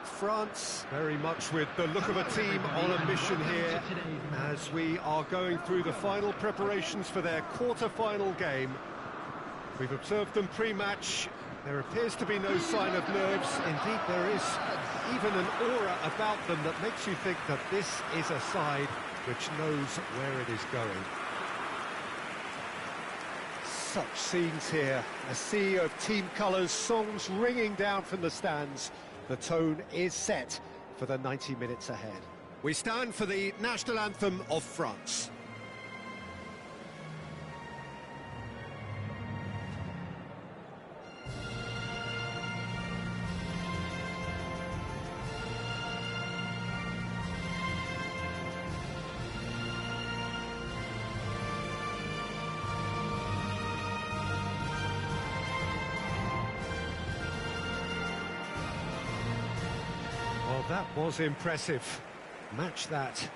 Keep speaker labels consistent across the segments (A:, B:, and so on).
A: France very much with the look of a team on a mission here as we are going through the final preparations for their quarter-final game. We've observed them pre-match. There appears to be no sign of nerves. Indeed, there is even an aura about them that makes you think that this is a side which knows where it is going. Such scenes here, a sea of team colours, songs ringing down from the stands. The tone is set for the 90 minutes ahead. We stand for the national anthem of France. Well, that was impressive. Match that.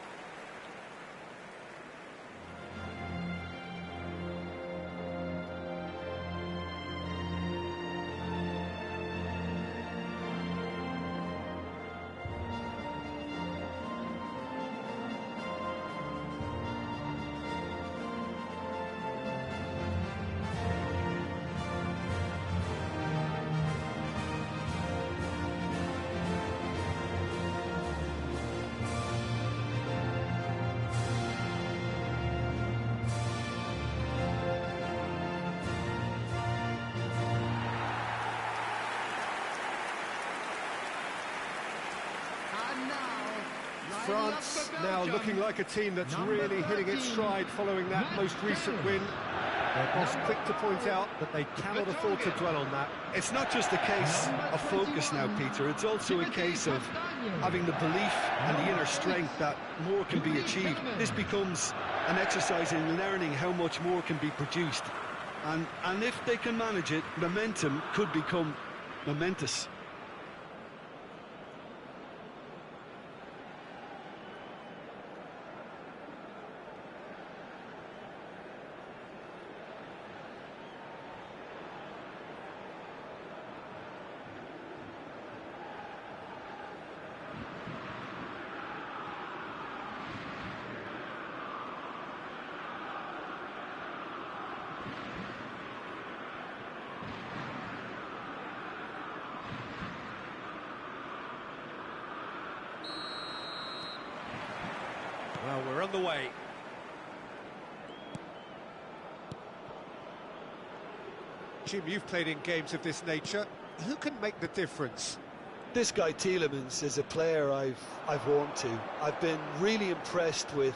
A: France now looking like a team that's really hitting its stride following that most recent win. Their boss quick to point out that they cannot afford to dwell on that.
B: It's not just a case of focus now, Peter. It's also a case of having the belief and the inner strength that more can be achieved. This becomes an exercise in learning how much more can be produced. And if they can manage it, momentum could become momentous.
A: Well, we're on the way. Jim, you've played in games of this nature. Who can make the difference?
B: This guy Tielemans is a player I've warmed to. I've been really impressed with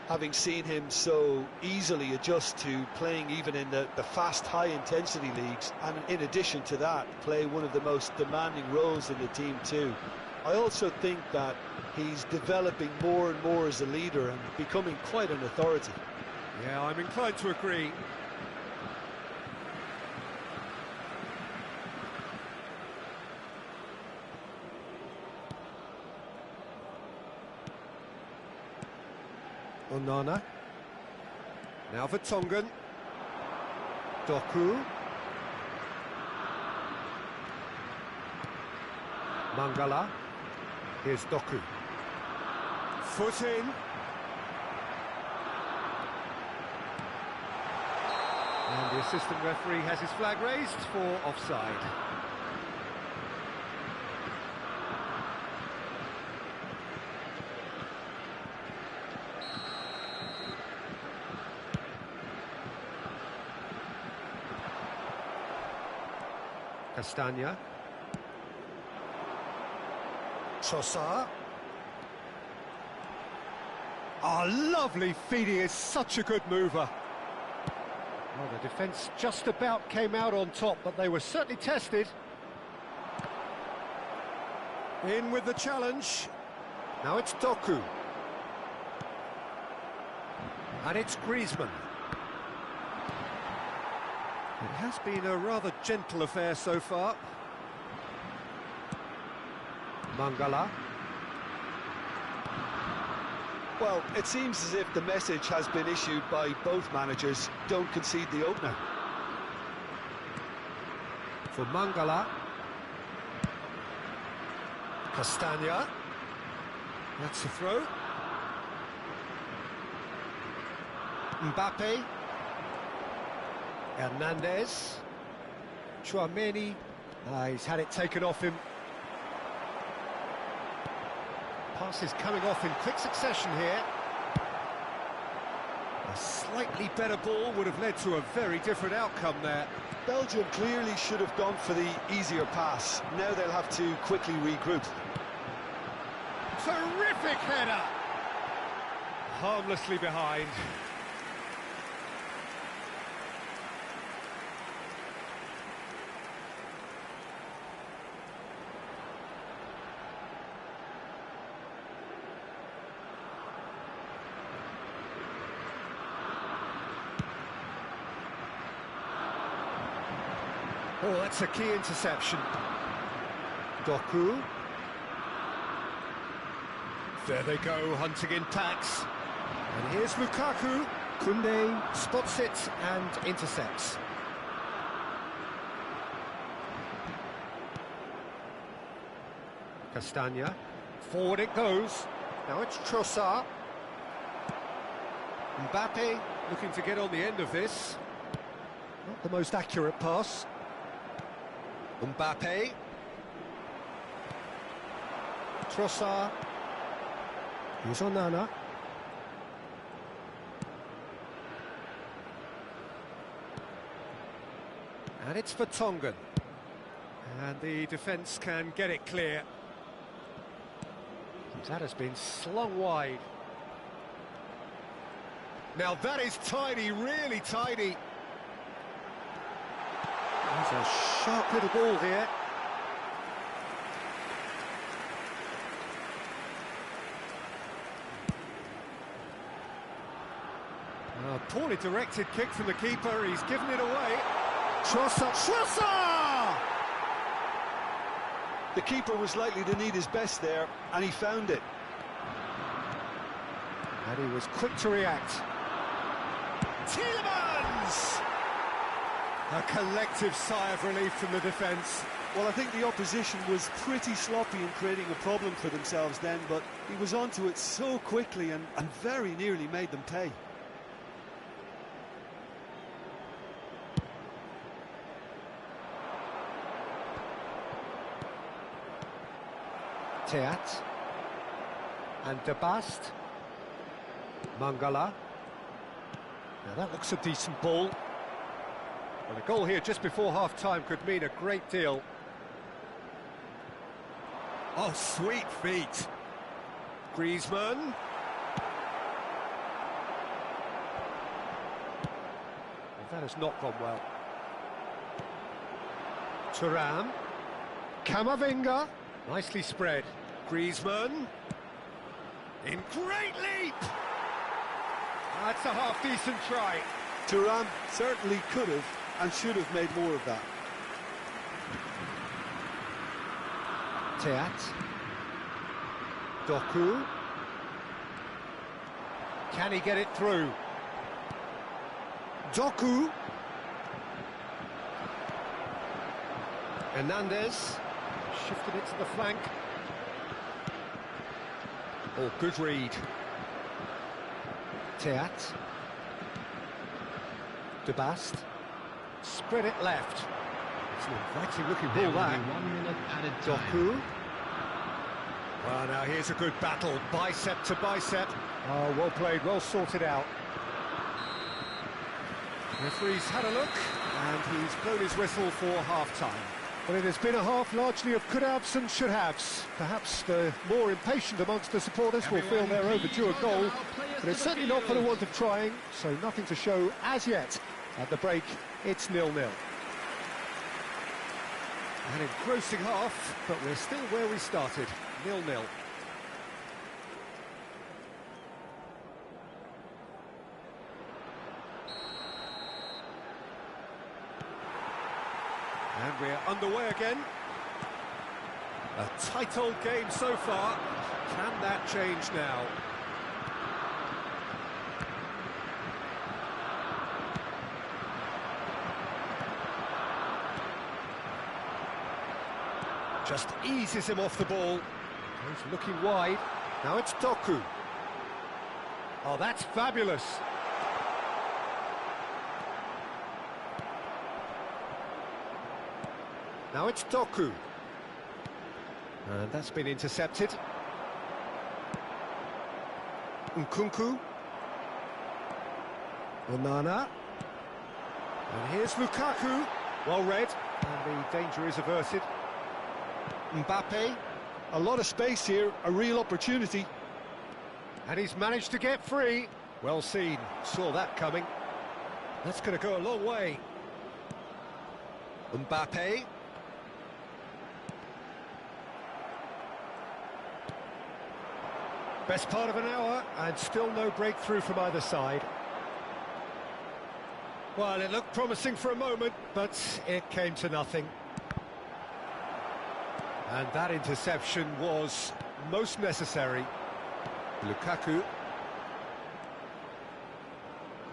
B: having seen him so easily adjust to playing even in the fast, high-intensity leagues, and in addition to that, play one of the most demanding roles in the team too. I also think that he's developing more and more as a leader and becoming quite an authority.
A: Yeah, I'm inclined to agree. Onana. Now for Tongan. Doku. Mangala. Here's Doku. Foot in. And the assistant referee has his flag raised for offside. Castagna. Sosa. Lovely feeding, is such a good mover. Well, the defence just about came out on top, but they were certainly tested. In with the challenge. Now it's Doku. And it's Griezmann. It has been a rather gentle affair so far. Mangala.
B: Well, it seems as if the message has been issued by both managers: don't concede the opener.
A: For Mangala. Castagna. That's a throw. Mbappe. Hernandez. Chouameni. He's had it taken off him. Passes coming off in quick succession here. A slightly better ball would have led to a very different outcome there.
B: Belgium clearly should have gone for the easier pass. Now they'll have to quickly regroup.
A: Terrific header! Harmlessly behind. Oh, that's a key interception. Doku. There they go, hunting in packs. And here's Lukaku. Koundé spots it and intercepts. Castagna. Forward it goes. Now it's Trossard. Mbappe looking to get on the end of this. Not the most accurate pass. Mbappe. Trossard. Here's Onana. And it's for Tongan. And the defence can get it clear. That has been slung wide. Now that is tidy, really tidy. There's a sharp little ball here. A poorly directed kick from the keeper, he's given it away. Trossard!
B: The keeper was likely to need his best there, and he found it.
A: And he was quick to react. Tielemans! A collective sigh of relief from the defence.
B: Well, I think the opposition was pretty sloppy in creating a problem for themselves then, but he was onto it so quickly and very nearly made them pay.
A: Teat. And De Bast. Mangala. Now that looks a decent ball. Well, a goal here just before half-time could mean a great deal. Oh, sweet feet. Griezmann. Well, that has not gone well. Thuram. Camavinga. Nicely spread. Griezmann. In great leap! That's a half-decent try.
B: Thuram certainly could have and should have made more of that.
A: Teat. Doku. Can he get it through? Doku. Hernandez. Shifted it to the flank. Oh, good read. Teat. De Bast. Spread it left. It's an inviting looking ball, that.
C: 1 minute added time.
A: Doku. Well, now here's a good battle, bicep to bicep. Oh, well played, well sorted out. Referee's had a look, and he's blown his whistle for half-time. Well, it has been a half largely of could-haves and should-haves. Perhaps the more impatient amongst the supporters will feel they're overdue a goal, but it's certainly not for the want of trying, so nothing to show as yet. At the break, it's 0-0. An engrossing half, but we're still where we started, 0-0. And we're underway again. A tight old game so far. Can that change now? Just eases him off the ball. He's looking wide. Now it's Doku. Oh, that's fabulous. Now it's Doku. And that's been intercepted. Nkunku. Onana. And here's Lukaku. Well read. And the danger is averted. Mbappe.
B: A lot of space here, a real opportunity.
A: And he's managed to get free. Well seen. Saw that coming. That's going to go a long way. Mbappe. Best part of an hour, and still no breakthrough from either side. Well, it looked promising for a moment, but it came to nothing. And that interception was most necessary. Lukaku.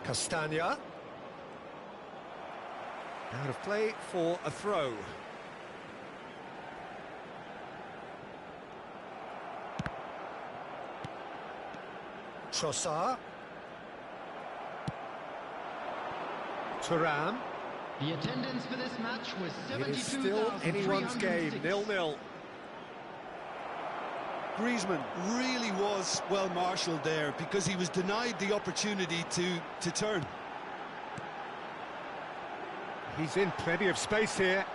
A: Castagna. Out of play for a throw. Trossard. Thuram.
C: The attendance for this match was 72,306.
A: It is still anyone's game, 0-0.
B: Griezmann really was well marshalled there because he was denied the opportunity to turn.
A: He's in plenty of space here.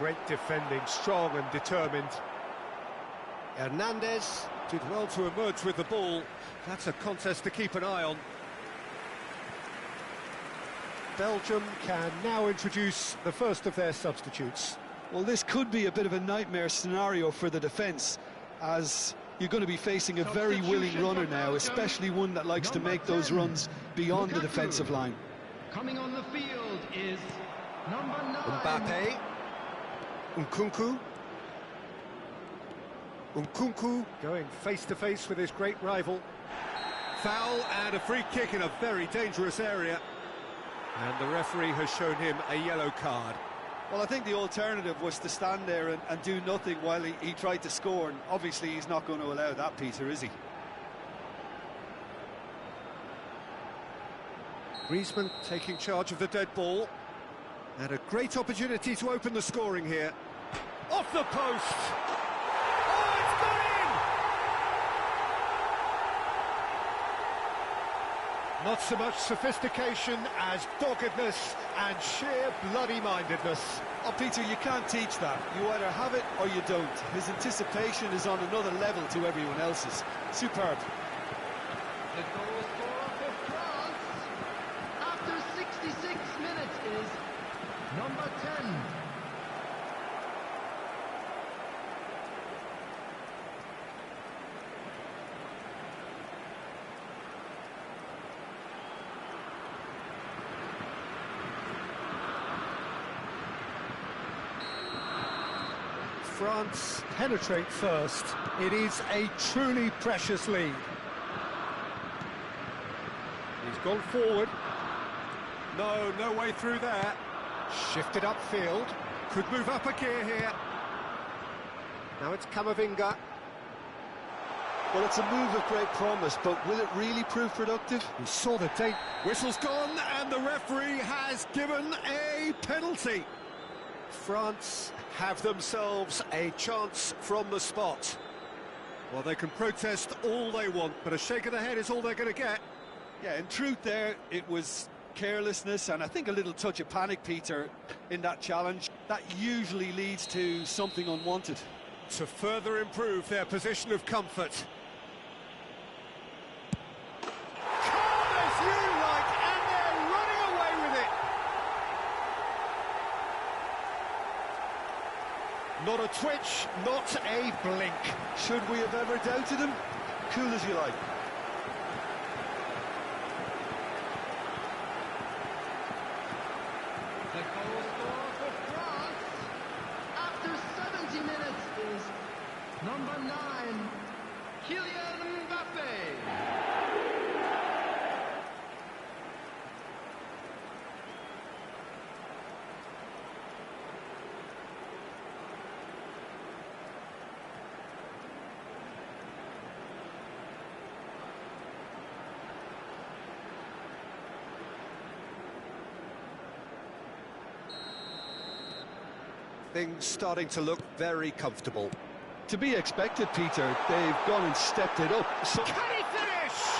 A: Great defending, strong and determined. Hernandez did well to emerge with the ball. That's a contest to keep an eye on. Belgium can now introduce the first of their substitutes.
B: Well, this could be a bit of a nightmare scenario for the defence, as you're going to be facing a very willing runner now, especially one that likes to make those runs beyond the defensive line.
C: Coming on the field is number 9.
A: Mbappe. Nkunku. Nkunku going face-to-face with his great rival. Foul and a free kick in a very dangerous area. And the referee has shown him a yellow card.
B: Well, I think the alternative was to stand there and do nothing while he tried to score, and obviously he's not going to allow that, Peter, is he?
A: Griezmann taking charge of the dead ball. And a great opportunity to open the scoring here. Off the post! Oh, it's gone in! Not so much sophistication as doggedness and sheer bloody-mindedness.
B: Oh, Peter, you can't teach that. You either have it or you don't. His anticipation is on another level to everyone else's. Superb.
C: The goal scorer for France after 66 minutes is number 10.
A: France penetrate first. It is a truly precious lead. He's gone forward. No way through there. Shifted upfield. Could move up a gear here. Now it's Camavinga.
B: Well, it's a move of great promise, but will it really prove productive?
A: We saw the date. Whistle's gone, and the referee has given a penalty. France have themselves a chance from the spot. Well, they can protest all they want, but a shake of the head is all they're going to get.
B: Yeah, in truth there, it was carelessness and I think a little touch of panic, Peter, in that challenge. That usually leads to something unwanted.
A: To further improve their position of comfort. Calm as you like, and they're running away with it. Not a twitch, not a blink.
B: Should we have ever doubted him? Cool as you like.
C: The goal scorer for France after 70 minutes is number 9, Kylian Mbappe.
A: Things starting to look very comfortable.
B: To be expected, Peter. They've gone and stepped it up. So
A: Can he finish?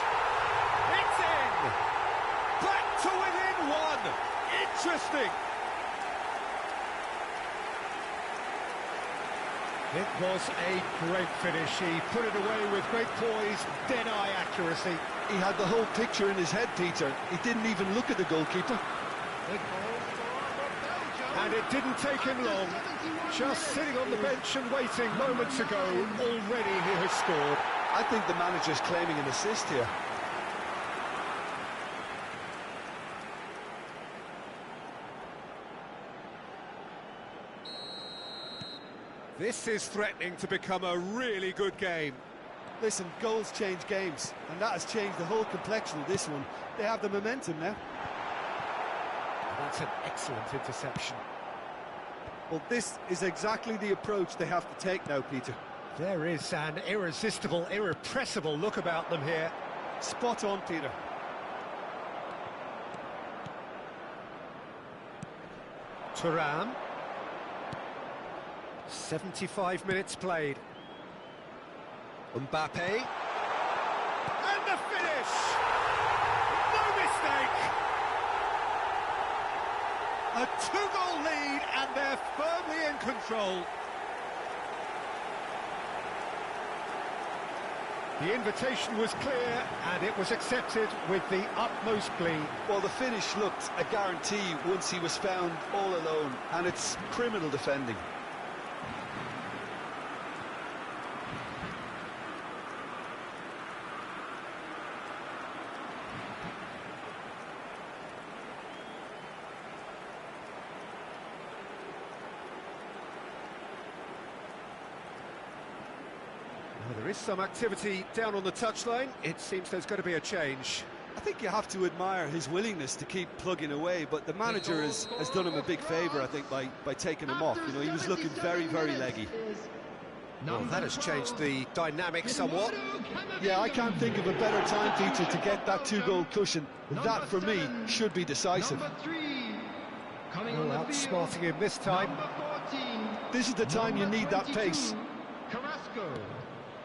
A: It's in! Back to within one! Interesting! It was a great finish. He put it away with great poise, dead-eye accuracy.
B: he had the whole picture in his head, Peter. He didn't even look at the goalkeeper.
A: And it didn't take him long. Just sitting on the bench and waiting moments ago, already he has scored.
B: I think the manager's claiming an assist here.
A: This is threatening to become a really good game.
B: Listen, goals change games, and that has changed the whole complexion of this one. They have the momentum now.
A: That's an excellent interception.
B: Well, this is exactly the approach they have to take now, Peter.
A: There is an irresistible, irrepressible look about them here.
B: Spot on, Peter.
A: Thuram. 75 minutes played. Mbappe. And the finish! No mistake! A two-goal lead, and they're firmly in control. The invitation was clear, and it was accepted with the utmost glee.
B: Well, the finish looked a guarantee once he was found all alone, and it's criminal defending.
A: Well, there is some activity down on the touchline. It seems there's going to be a change.
B: I think you have to admire his willingness to keep plugging away, but the manager has done him a big favour, I think, by taking him off. You know, he was looking very, very leggy.
A: Well, that has changed the dynamic somewhat.
B: Yeah, I can't think of a better time, Peter, to get that two-goal cushion. That, for me, should be decisive.
A: Well, outsmarting him this time.
B: This is the time you need that pace.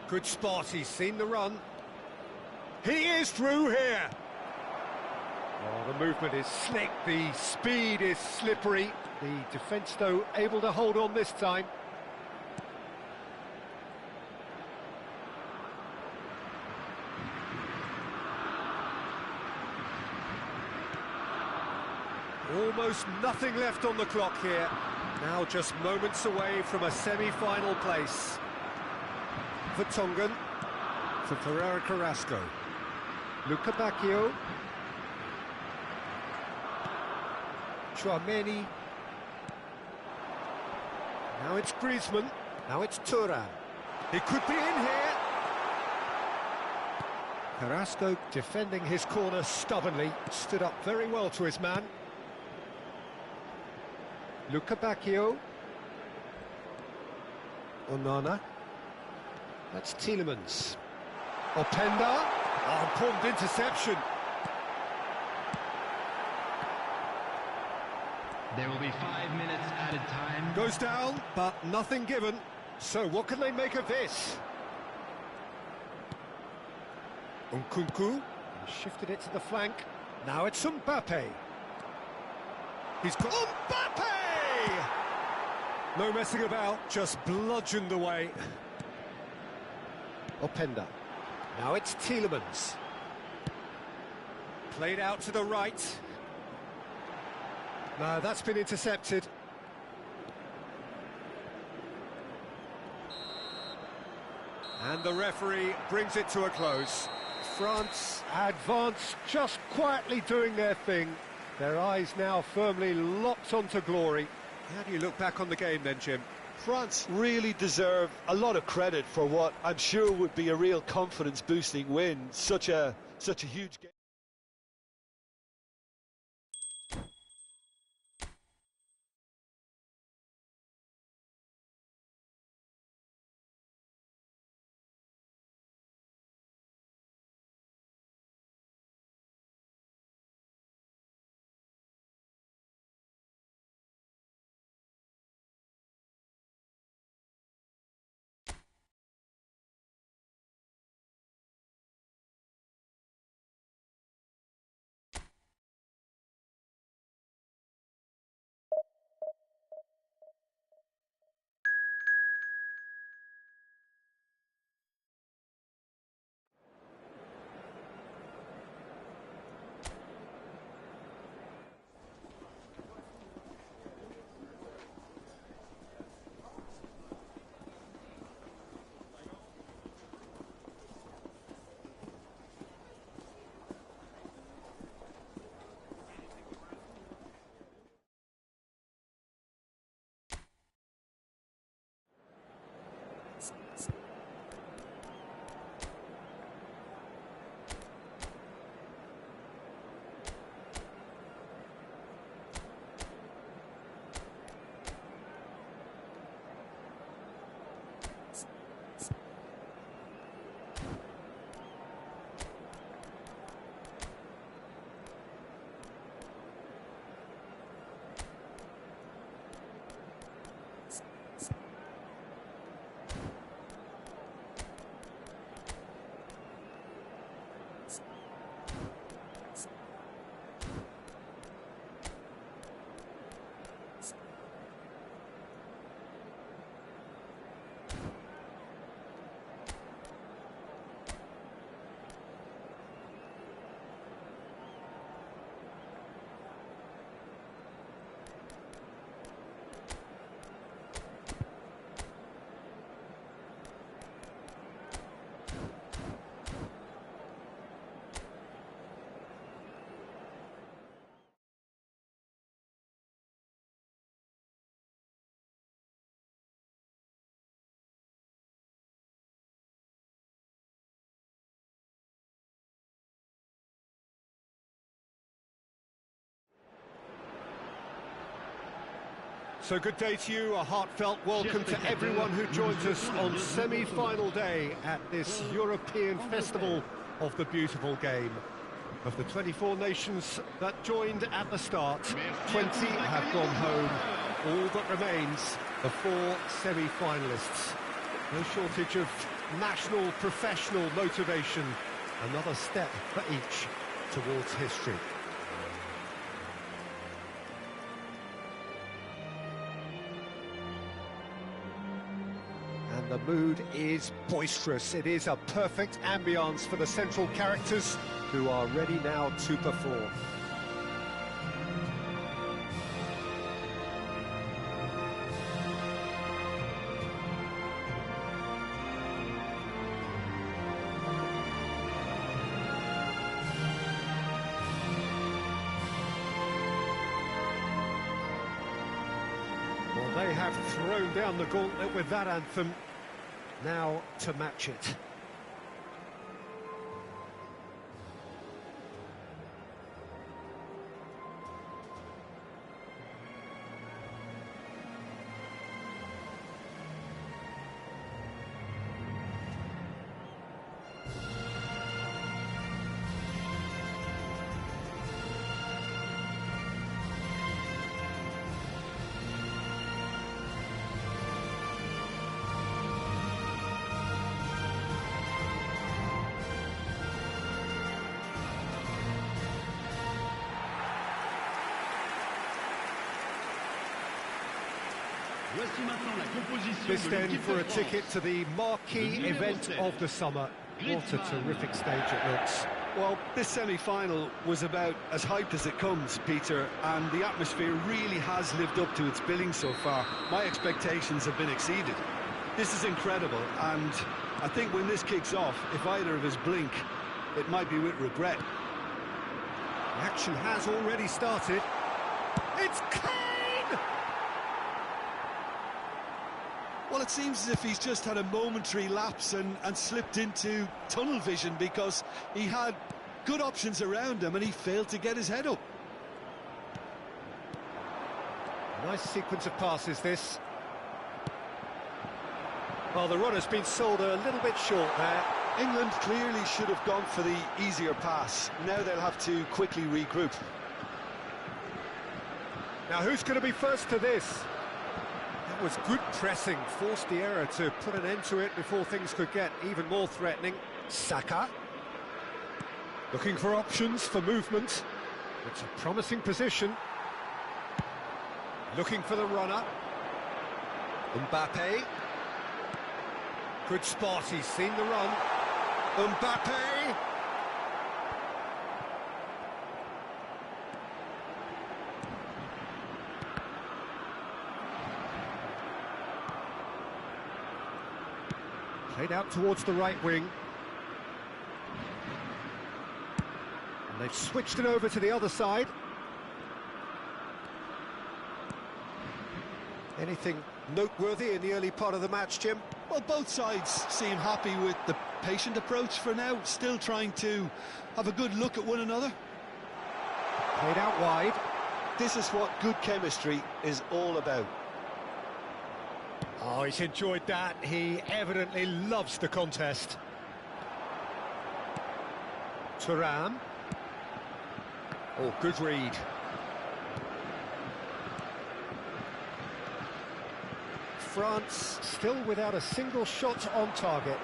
A: Good spot, he's seen the run. He is through here. Oh, the movement is slick, the speed is slippery. The defence, though, able to hold on this time. Almost nothing left on the clock here. Now just moments away from a semi-final place. For Tongan, for Ferreira Carrasco. Luca Bacchio. Chouameni. Now it's Griezmann. Now it's Thuram. He could be in here. Carrasco defending his corner stubbornly. Stood up very well to his man. Luca Bacchio. Onana. That's Tielemans. Openda. Oh, important interception.
C: There will be 5 minutes added time.
A: Goes down, but nothing given. So what can they make of this? Nkunku. Shifted it to the flank. Now it's Mbappe. He's got Mbappe! No messing about, just bludgeoned away. Openda. Now it's Tielemans. Played out to the right. No, that's been intercepted. And the referee brings it to a close. France advance, just quietly doing their thing. Their eyes now firmly locked onto glory. How do you look back on the game then, Jim?
B: France really deserve a lot of credit for what I'm sure would be a real confidence-boosting win. Such a huge game.
A: So good day to you, a heartfelt welcome to everyone who joins us on semi-final day at this European festival of the beautiful game. Of the 24 nations that joined at the start, 20 have gone home. All that remains are 4 semi-finalists. No shortage of national, professional motivation. Another step for each towards history. And the mood is boisterous. It is a perfect ambience for the central characters who are ready now to perform. Well, they have thrown down the gauntlet with that anthem. Now to match it. This then for a ticket to the marquee event of the summer. What a terrific stage it looks.
B: Well, this semi-final was about as hyped as it comes, Peter, and the atmosphere really has lived up to its billing so far. My expectations have been exceeded. This is incredible, and I think when this kicks off, if either of us blink, it might be with regret.
A: The action has already started. It's Kane!
B: Well, it seems as if he's just had a momentary lapse and slipped into tunnel vision, because he had good options around him and he failed to get his head up.
A: Nice sequence of passes, this. Well, the run has been sold a little bit short there.
B: England clearly should have gone for the easier pass. Now they'll have to quickly regroup.
A: Now, who's going to be first to this? That was good pressing, forced the error to put an end to it before things could get even more threatening. Saka. Looking for options for movement. It's a promising position. Looking for the runner. Mbappe. Good spot, he's seen the run. Mbappe! Played out towards the right wing. And they've switched it over to the other side. Anything noteworthy in the early part of the match, Jim?
B: Well, both sides seem happy with the patient approach for now, still trying to have a good look at one another.
A: Played out wide.
B: This is what good chemistry is all about.
A: Oh, he's enjoyed that. He evidently loves the contest. Thuram. Oh, good read. France still without a single shot on target.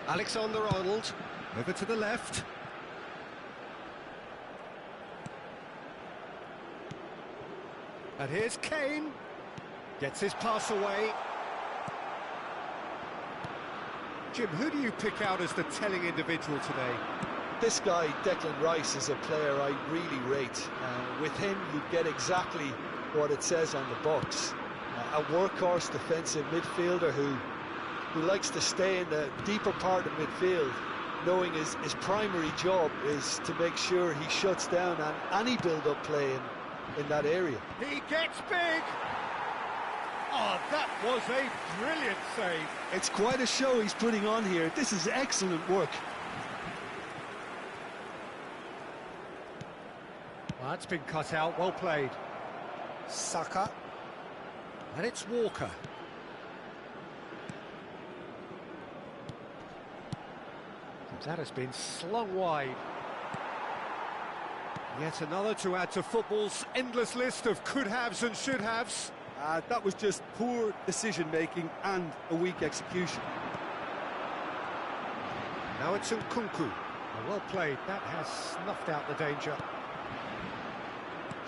A: Alexander-Arnold over to the left. And here's Kane. Gets his pass away. Jim, who do you pick out as the telling individual today?
B: This guy, Declan Rice, is a player I really rate. With him, you get exactly what it says on the box. A workhorse defensive midfielder who likes to stay in the deeper part of midfield, knowing his primary job is to make sure he shuts down any build-up play in that area.
A: He gets big! Oh, that was a brilliant save.
B: It's quite a show he's putting on here. This is excellent work.
A: Well, that's been cut out, well played. Saka. And it's Walker. That has been slung wide. Yet another to add to football's endless list of could-haves and should-haves.
D: That was just poor decision-making and a weak execution.
A: Now it's Nkunku. Well played, that has snuffed out the danger.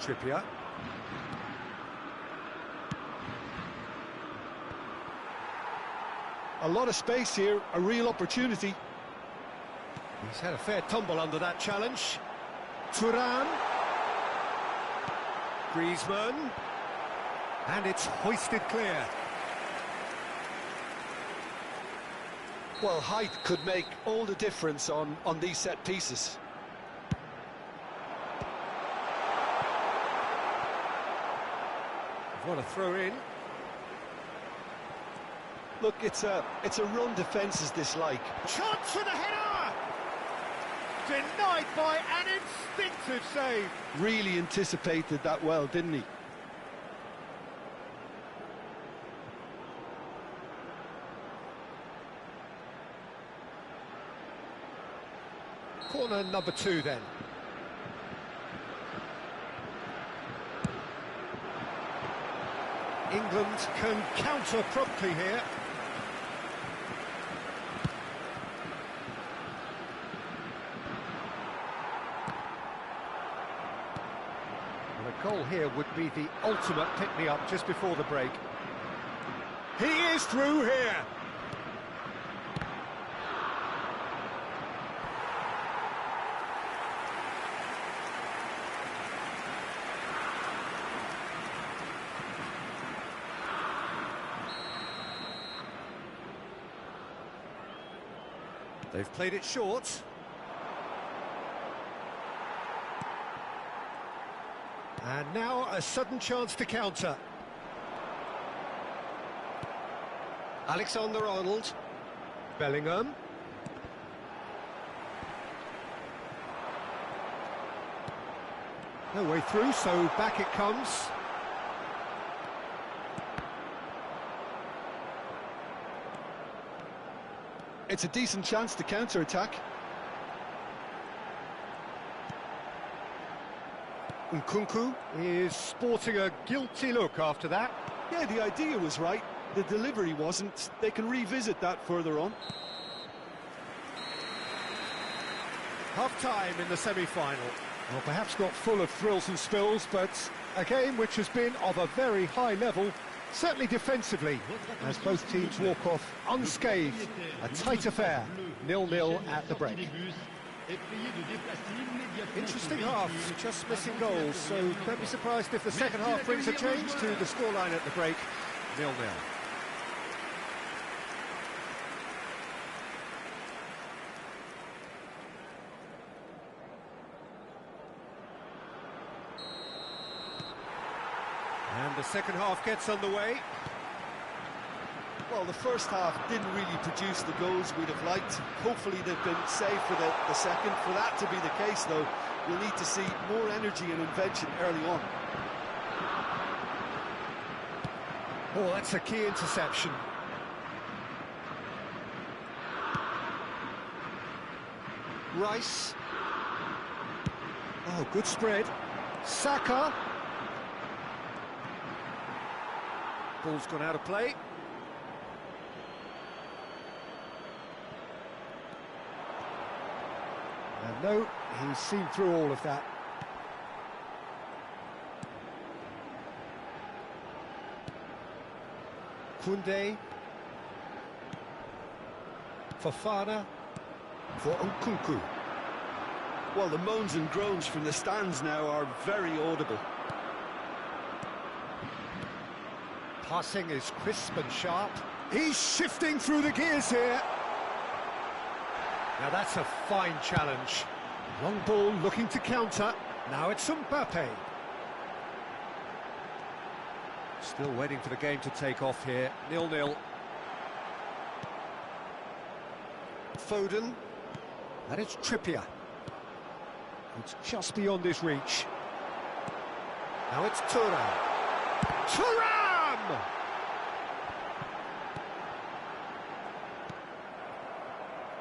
A: Trippier.
D: A lot of space here, a real opportunity.
A: He's had a fair tumble under that challenge. Thuram. Griezmann. And it's hoisted clear.
B: Well, height could make all the difference on these set pieces.
A: What a throw in.
B: Look, it's a run defence is dislike.
A: Chance for the header! Denied by an instinctive save.
D: Really anticipated that well, didn't he?
A: Corner number 2 then. England can counter promptly here. Well, a goal here would be the ultimate pick-me-up just before the break. He is through here. They've played it short. And now a sudden chance to counter. Alexander-Arnold. Bellingham. No way through, so back it comes.
D: It's a decent chance to counter-attack.
A: Nkunku is sporting a guilty look after that.
D: Yeah, the idea was right. The delivery wasn't. They can revisit that further on.
A: Half-time in the semi-final. Well, perhaps not full of thrills and spills, but a game which has been of a very high level, certainly defensively, as both teams walk off unscathed. A tight affair, 0-0 at the break. Interesting half, just missing goals, so don't be surprised if the second half brings a change to the scoreline at the break, 0-0. And the second half gets underway.
D: Well, the first half didn't really produce the goals we'd have liked. Hopefully they've been saved for the second. For that to be the case, though, we'll need to see more energy and invention early on.
A: Oh, that's a key interception. Rice. Oh, good spread. Saka. Ball's gone out of play. And no, he's seen through all of that. Koundé. Fofana. For Nkunku.
D: Well, the moans and groans from the stands now are very audible.
A: Passing is crisp and sharp. He's shifting through the gears here. Now that's a fine challenge. Long ball looking to counter. Now it's Mbappe. Still waiting for the game to take off here. 0-0. Foden. And it's Trippier. It's just beyond his reach. Now it's Thuram. Thuram!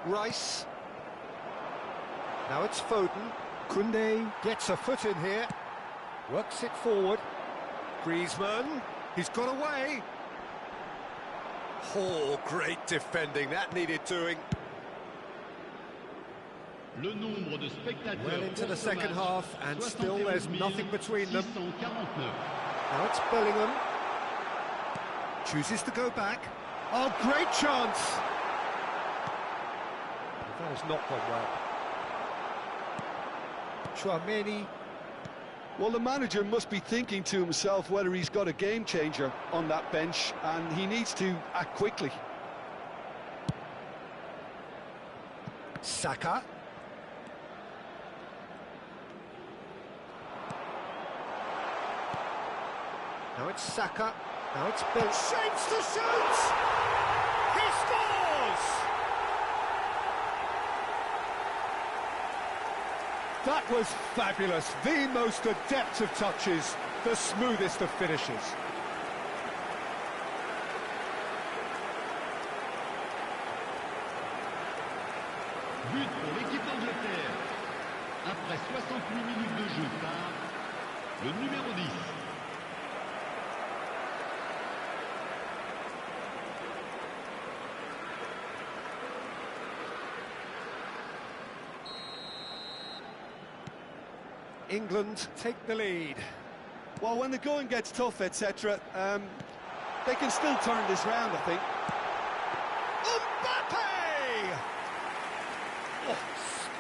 A: Rice. Now it's Foden. Koundé gets a foot in here. Works it forward. Griezmann. He's got away. Oh, great defending. That needed doing.
C: Le nombre de spectateurs
A: Well into the
C: pour ce
A: second
C: match,
A: half, and still there's
C: 71
A: nothing between them.
C: 649.
A: Now it's Bellingham. Chooses to go back. Oh, great chance! That has not gone well. Chouameni.
D: Well, the manager must be thinking to himself whether he's got a game changer on that bench, and he needs to act quickly.
A: Saka. Now it's Saka. Now it's Bill. Shapes to shoot! He scores! That was fabulous. The most adept of touches, the smoothest of finishes.
C: But pour l'équipe d'Angleterre. Après 68 minutes de jeu par le numéro 10.
A: England take the lead.
D: Well, when the going gets tough, etc., they can still turn this round, I think.
A: Mbappe! Oh,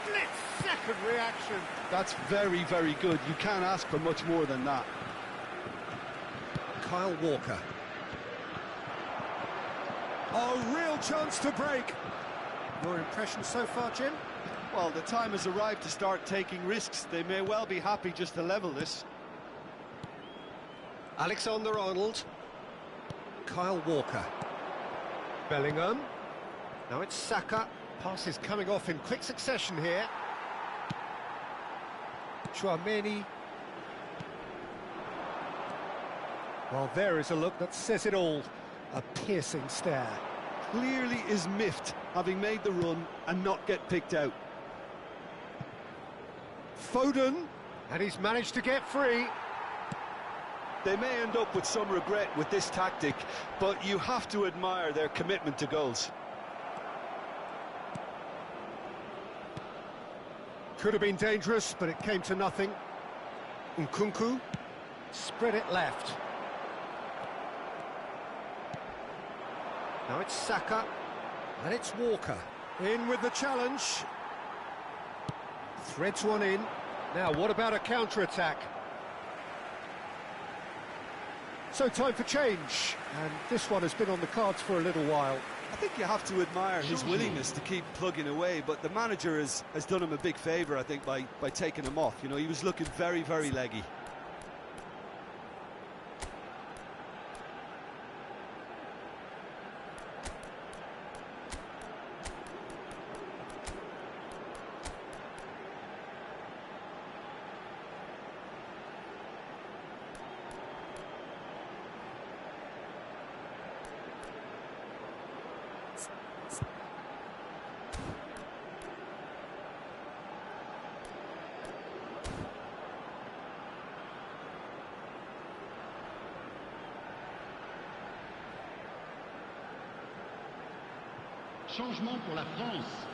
A: split-second reaction.
D: That's very, very good. You can't ask for much more than that.
A: Kyle Walker. Oh, real chance to break. Your impression so far, Jim?
D: Well, the time has arrived to start taking risks. They may well be happy just to level this.
A: Alexander-Arnold. Kyle Walker. Bellingham. Now it's Saka. Pass is coming off in quick succession here. Chouameni. Well, there is a look that says it all. A piercing stare.
D: Clearly is miffed, having made the run and not get picked out.
A: Foden. And he's managed to get free.
D: They may end up with some regret with this tactic, but you have to admire their commitment to goals.
A: Could have been dangerous, but it came to nothing. Nkunku. Spread it left. Now it's Saka. And it's Walker. In with the challenge. Threads one in. Now, what about a counter-attack? So time for change, and this one has been on the cards for a little while.
D: I think you have to admire his willingness to keep plugging away, but the manager has done him a big favour, I think, by taking him off. You know, he was looking very, very leggy.
C: Changement pour la France.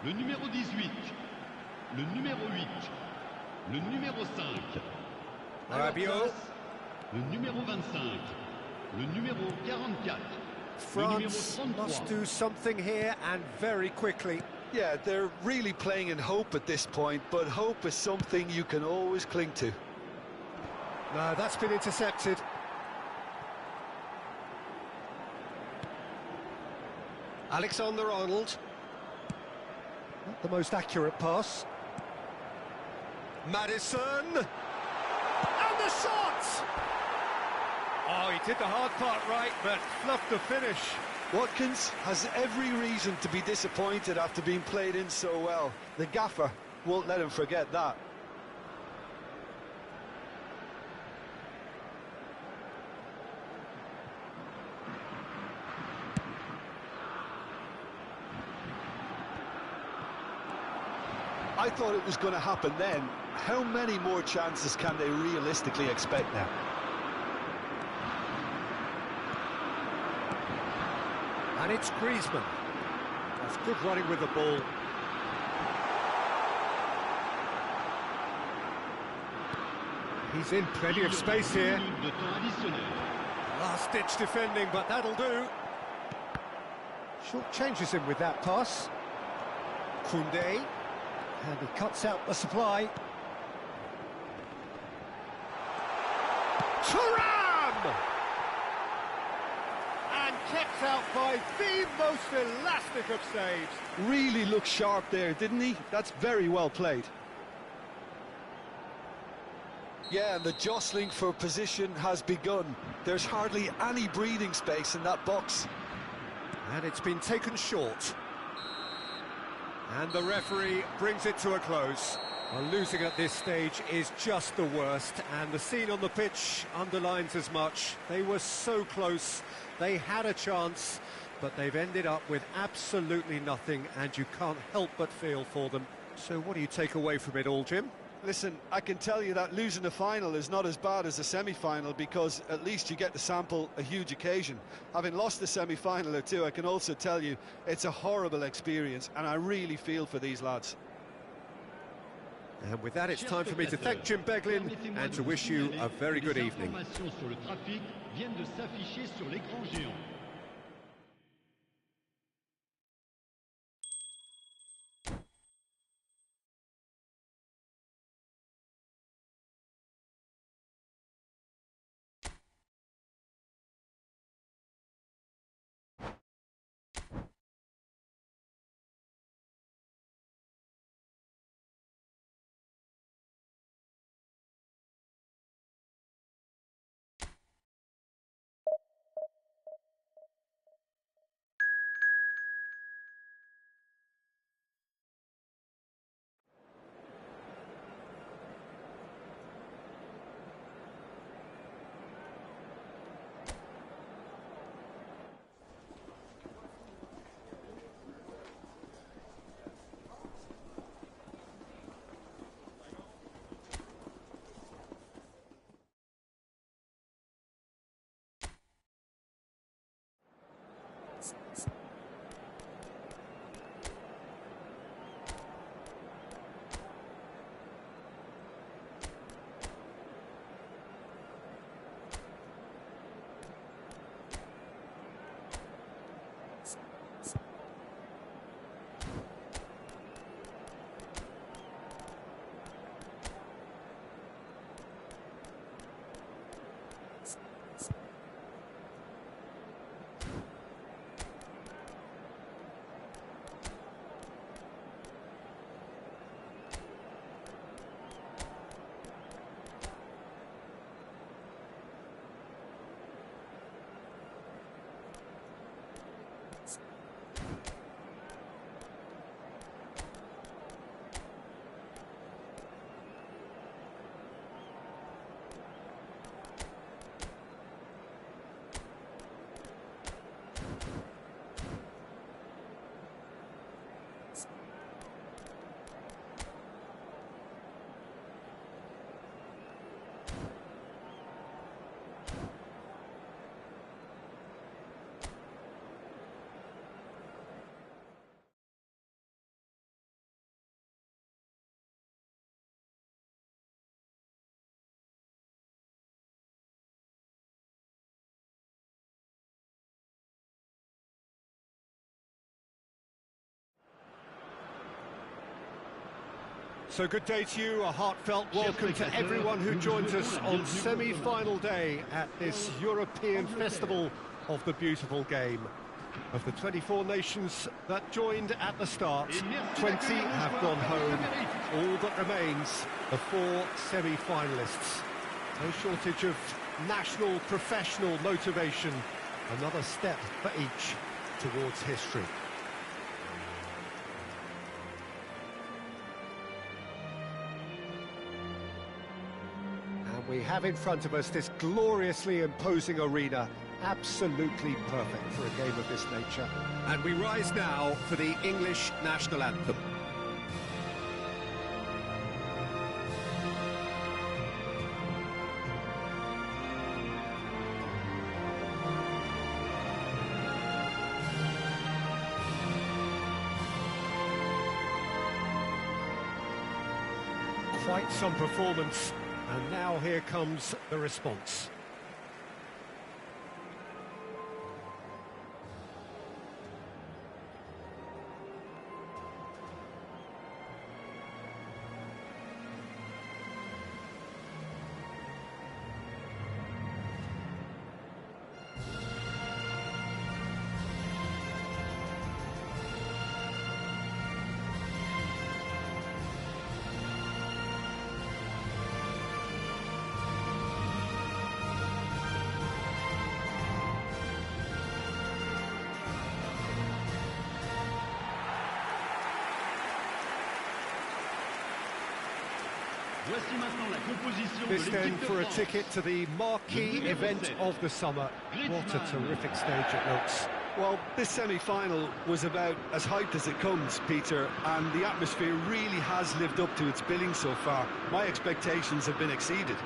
C: Le numéro 18, le numéro 8, le numéro 5. À leur
A: Rabiot.
C: place, le numéro 25, le numéro 44, le numéro
A: France
C: 33.
A: must do something here, and very quickly.
D: Yeah, they're really playing in hope at this point, but hope is something you can always cling to.
A: No, that's been intercepted. Alexander-Arnold. Not the most accurate pass. Maddison. And the shot! Oh, he did the hard part right, but fluffed the finish.
D: Watkins has every reason to be disappointed after being played in so well. The gaffer won't let him forget that.
B: I thought it was going to happen then. How many more chances can they realistically expect now?
A: And it's Griezmann. That's good running with the ball. He's in plenty of space here. Last-ditch defending, but that'll do. Short changes him with that pass. Koundé. And he cuts out the supply. Thuram! And kept out by the most elastic of saves.
B: Really looked sharp there, didn't he? That's very well played. Yeah, and the jostling for position has begun. There's hardly any breathing space in that box.
A: And it's been taken short. And the referee brings it to a close. Well, losing at this stage is just the worst, and the scene on the pitch underlines as much. They were so close, they had a chance, but they've ended up with absolutely nothing, and you can't help but feel for them. So what do you take away from it all, Jim?
D: Listen, I can tell you that losing a final is not as bad as a semi-final, because at least you get to sample a huge occasion. Having lost a semi-final or two, I can also tell you it's a horrible experience, and I really feel for these lads.
A: And with that, it's time for me to thank Jim Beglin and to wish you a very good evening. So good day to you, a heartfelt welcome to everyone who joins us on semi-final day at this European festival of the beautiful game. Of the 24 nations that joined at the start, 20 have gone home. All that remains, the 4 semi-finalists. No shortage of national, professional motivation. Another step for each towards history. We have in front of us this gloriously imposing arena, absolutely perfect for a game of this nature. And we rise now for the English national anthem. Quite some performance, and now here comes the response. This then for a ticket to the marquee event of the summer. What a terrific stage it looks.
D: Well, this semi-final was about as hyped as it comes, Peter, and the atmosphere really has lived up to its billing so far. My expectations have been exceeded.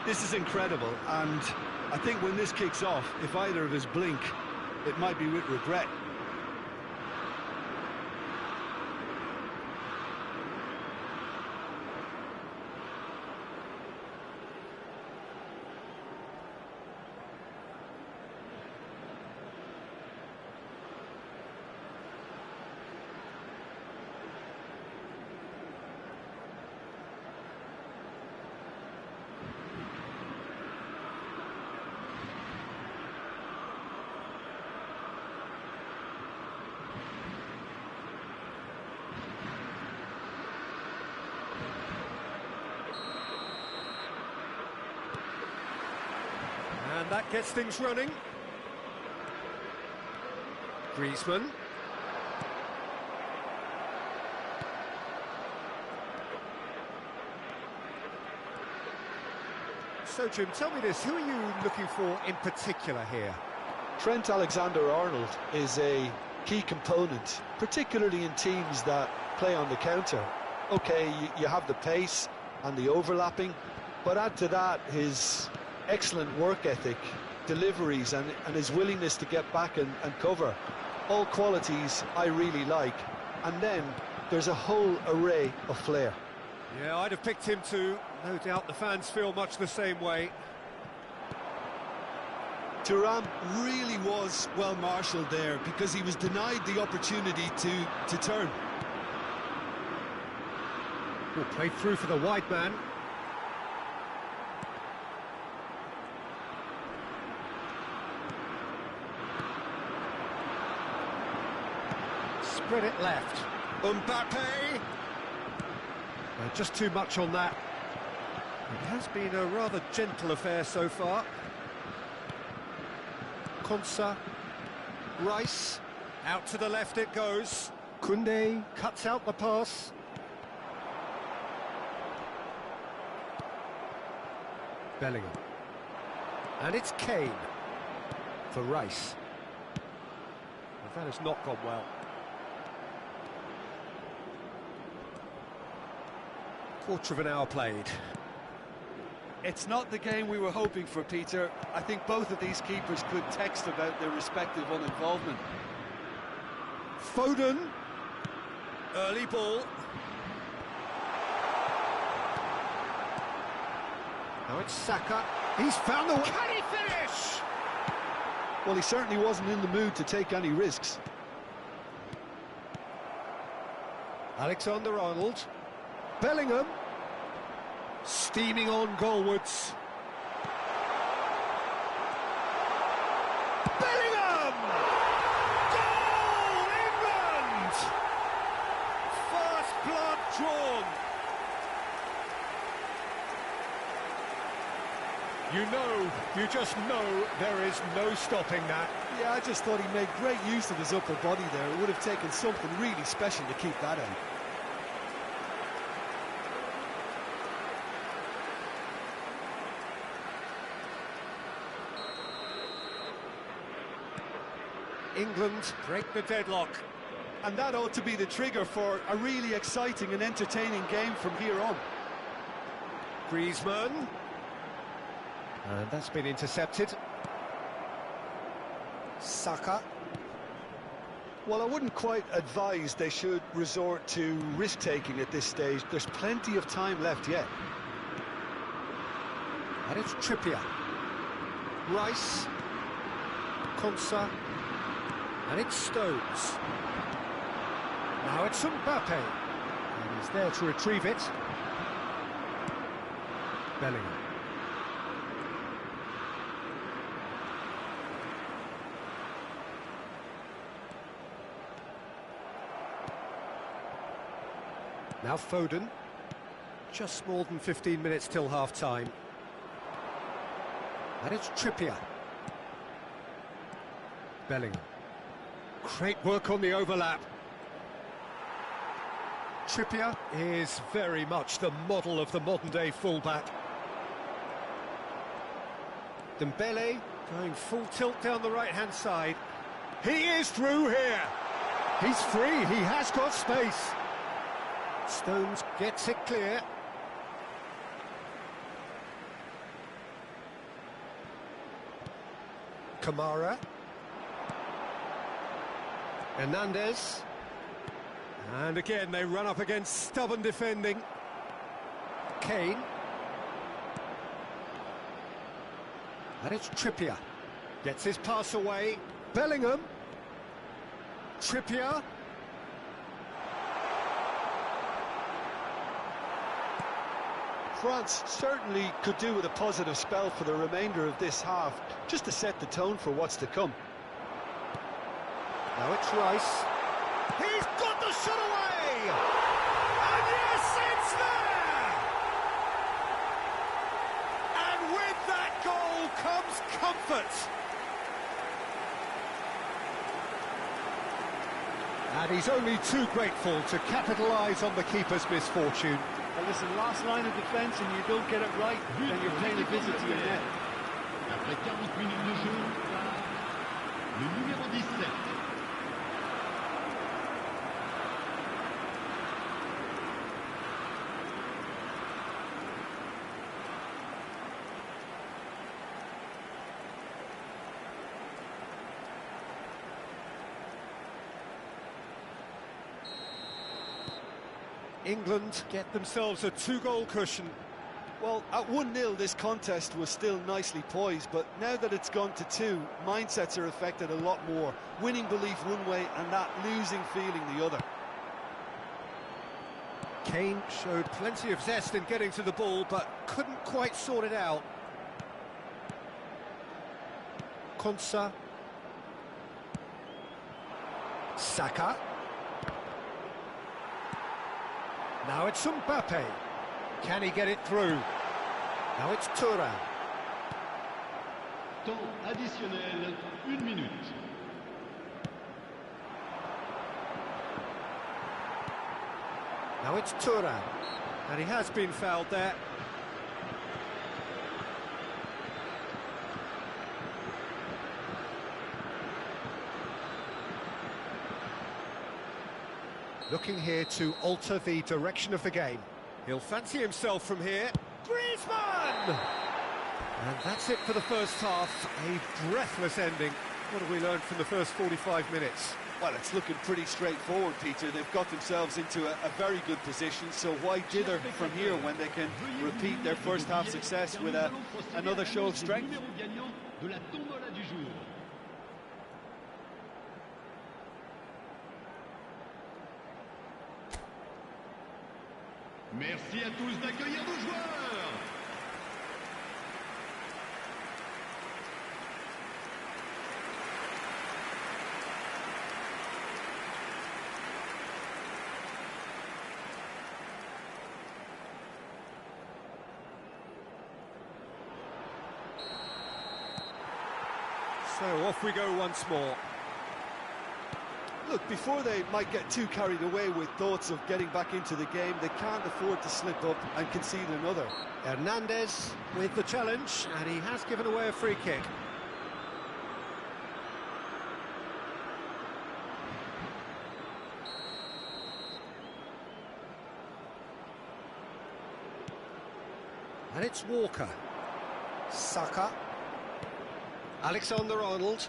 D: This is incredible, and I think when this kicks off, if either of us blink, it might be with regret.
A: And that gets things running. Griezmann. So, Jim, tell me this, who are you looking for in particular here?
B: Trent Alexander-Arnold is a key component, particularly in teams that play on the counter. Okay, you have the pace and the overlapping, but add to that his excellent work ethic, deliveries and his willingness to get back and cover. All qualities I really like. And then there's a whole array of flair.
A: Yeah, I'd have picked him too. No doubt the fans feel much the same way.
D: Thuram really was well marshalled there because he was denied the opportunity to turn.
A: Well, played through for the wide man. Spread it left. Mbappe! Just too much on that. It has been a rather gentle affair so far. Konsa. Rice. Out to the left it goes. Koundé cuts out the pass. Bellingham. And it's Kane for Rice. Well, that has not gone well. Quarter of an hour played.
D: It's not the game we were hoping for, Peter. I think both of these keepers could text about their respective uninvolvement.
A: Foden. Early ball. Now it's Saka. He's found the way. Can he finish?
D: Well, he certainly wasn't in the mood to take any risks.
A: Alexander-Arnold. Bellingham. Steaming on goalwards. Bellingham! Goal, England! First blood drawn. You just know there is no stopping that.
D: Yeah, I just thought he made great use of his upper body there. It would have taken something really special to keep that out.
A: England break the deadlock.
D: And that ought to be the trigger for a really exciting and entertaining game from here on.
A: Griezmann. And that's been intercepted. Saka.
B: Well, I wouldn't quite advise they should resort to risk-taking at this stage. There's plenty of time left yet.
A: And it's Trippier. Rice. Konsa. And it's Stones. Now it's Mbappe. And he's there to retrieve it. Bellingham. Now Foden. Just more than 15 minutes till half-time. And it's Trippier. Bellingham. Great work on the overlap. Trippier is very much the model of the modern-day fullback. Dembele going full tilt down the right-hand side. He is through here. He's free, he has got space. Stones gets it clear. Kamara. Hernandez. And again they run up against stubborn defending. Kane. And it's Trippier. Gets his pass away. Bellingham. Trippier.
B: France certainly could do with a positive spell for the remainder of this half, just to set the tone for what's to come.
A: Now it's Rice. He's got the shot away! And yes, it's there! And with that goal comes comfort. And he's only too grateful to capitalise on the keeper's misfortune.
D: Well, listen, last line of defence and you don't get it right, then you're paying a visit to your net.
C: Après 40 minutes de jeu, le numéro 17.
A: England get themselves a two-goal cushion.
B: Well, at 1-0 this contest was still nicely poised, but now that it's gone to 2, mindsets are affected a lot more. Winning belief one way and that losing feeling the other.
A: Kane showed plenty of zest in getting to the ball, but couldn't quite sort it out. Konsa. Saka. Now it's Mbappe. Can he get it through? Now it's Thuram.
C: Temps additionnel, 1 minute.
A: Now it's Thuram. And he has been fouled there. Looking here to alter the direction of the game. He'll fancy himself from here. Griezmann! And that's it for the first half. A breathless ending. What have we learned from the first 45 minutes?
B: Well, it's looking pretty straightforward, Peter. They've got themselves into a very good position, so why dither from here when they can repeat their first half success with another show of strength?
C: Merci à tous d'accueillir nos joueurs.
A: So off we go once more.
B: Look, before they might get too carried away with thoughts of getting back into the game, they can't afford to slip up and concede another.
A: Hernandez with the challenge, and he has given away a free kick. And it's Walker. Saka. Alexander-Arnold.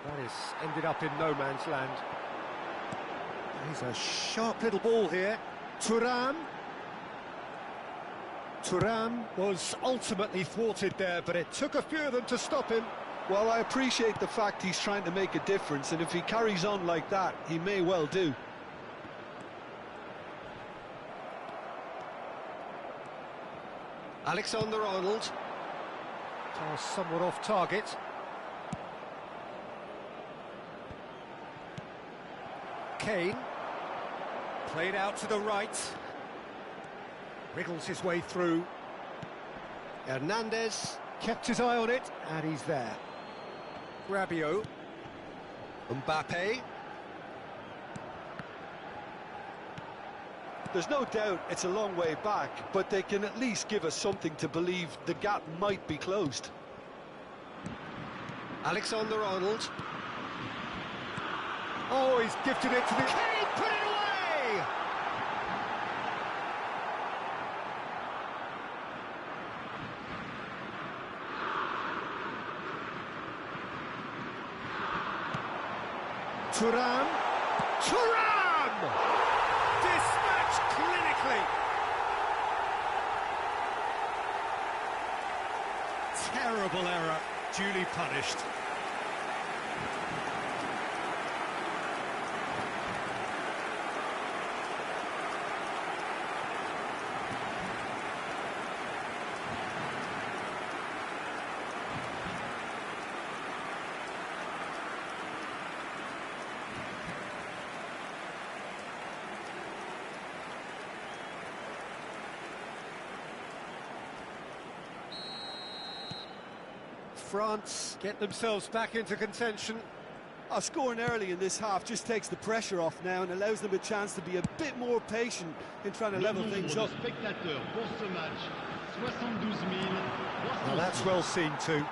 A: That is ended up in no man's land. He's a sharp little ball here. Thuram. Thuram was ultimately thwarted there, but it took a few of them to stop him.
D: Well, I appreciate the fact he's trying to make a difference, and if he carries on like that, he may well do.
A: Alexander-Arnold. Somewhat off target. Kane. Played out to the right. Wriggles his way through. Hernandez kept his eye on it, and he's there. Rabiot. Mbappe.
D: There's no doubt it's a long way back, but they can at least give us something to believe the gap might be closed.
A: Alexander-Arnold. Oh, he's gifted it to the... Kane, put it away! Thuram. Thuram! Dispatched clinically. Terrible error, duly punished. France get themselves back into contention.
D: Scoring early in this half just takes the pressure off now and allows them a chance to be a bit more patient in trying to level things up.
A: Well, that's well seen too.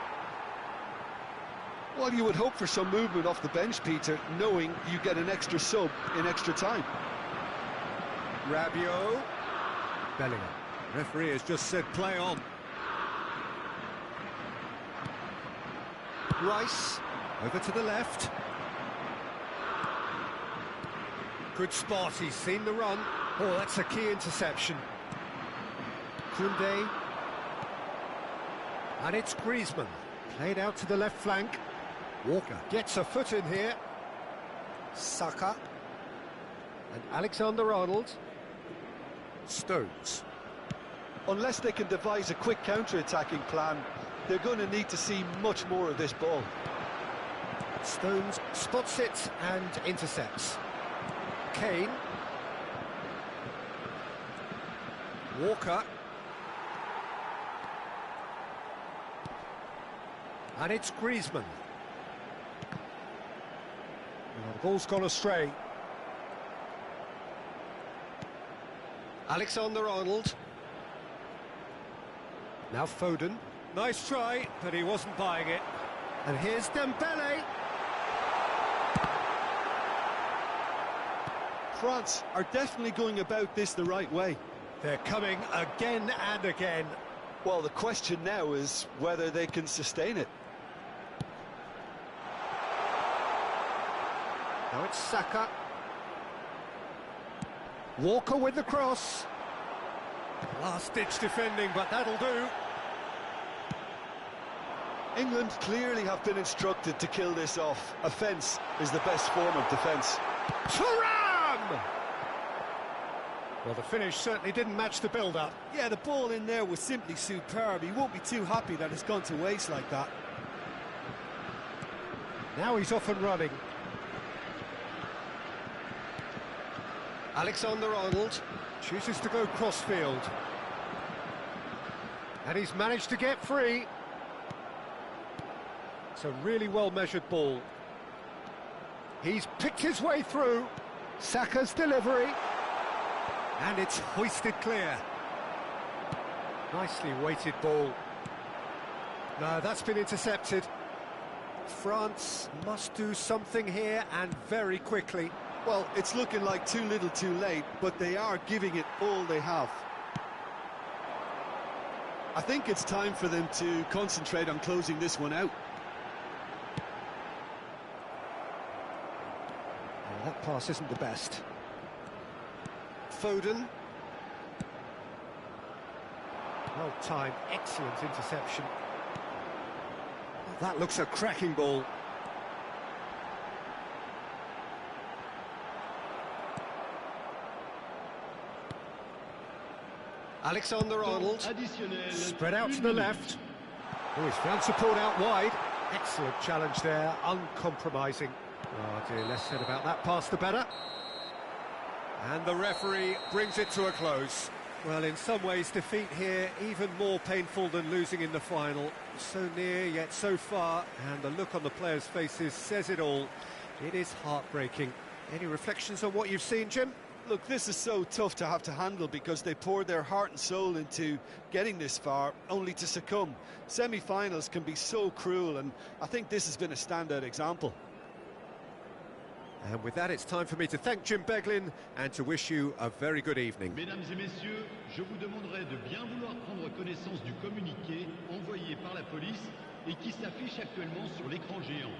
D: Well, you would hope for some movement off the bench, Peter, knowing you get an extra sub in extra time.
A: Rabiot. Bellingham. Referee has just said play on. Rice, over to the left. Good spot, he's seen the run. Oh, that's a key interception. Koundé. And it's Griezmann. Played out to the left flank. Walker gets a foot in here. Saka. And Alexander-Arnold. Stones.
D: Unless they can devise a quick counter-attacking plan, they're going to need to see much more of this ball.
A: Stones spots it and intercepts. Kane. Walker. And it's Griezmann. Well, the ball's gone astray. Alexander-Arnold. Now Foden. Nice try, but he wasn't buying it. And here's Dembele.
D: France are definitely going about this the right way.
A: They're coming again and again.
D: Well, the question now is whether they can sustain it.
A: Now it's Saka. Walker with the cross. Last-ditch defending, but that'll do.
D: England clearly have been instructed to kill this off. Offence is the best form of defence.
A: Thuram! Well, the finish certainly didn't match the build-up.
D: Yeah, the ball in there was simply superb. He won't be too happy that it's gone to waste like that.
A: Now he's off and running. Alexander-Arnold chooses to go crossfield. And he's managed to get free. It's a really well-measured ball. He's picked his way through. Saka's delivery. And it's hoisted clear. Nicely weighted ball. No, that's been intercepted. France must do something here, and very quickly.
D: Well, it's looking like too little too late, but they are giving it all they have. I think it's time for them to concentrate on closing this one out.
A: That pass isn't the best. Foden. Well timed, excellent interception. That looks a cracking ball. Alexander-Arnold, spread out to the left. Oh, he's found support out wide. Excellent challenge there, uncompromising. Oh dear, less said about that pass the better. And the referee brings it to a close. Well, in some ways, defeat here even more painful than losing in the final. So near, yet so far, and the look on the players' faces says it all. It is heartbreaking. Any reflections on what you've seen, Jim?
D: Look, this is so tough to have to handle because they poured their heart and soul into getting this far, only to succumb. Semi-finals can be so cruel, and I think this has been a standout example.
A: And with that, it's time for me to thank Jim Beglin and to wish you a very good evening.
C: Mesdames et messieurs, je vous demanderai de bien vouloir prendre connaissance du communiqué envoyé par la police et qui s'affiche actuellement sur l'écran géant.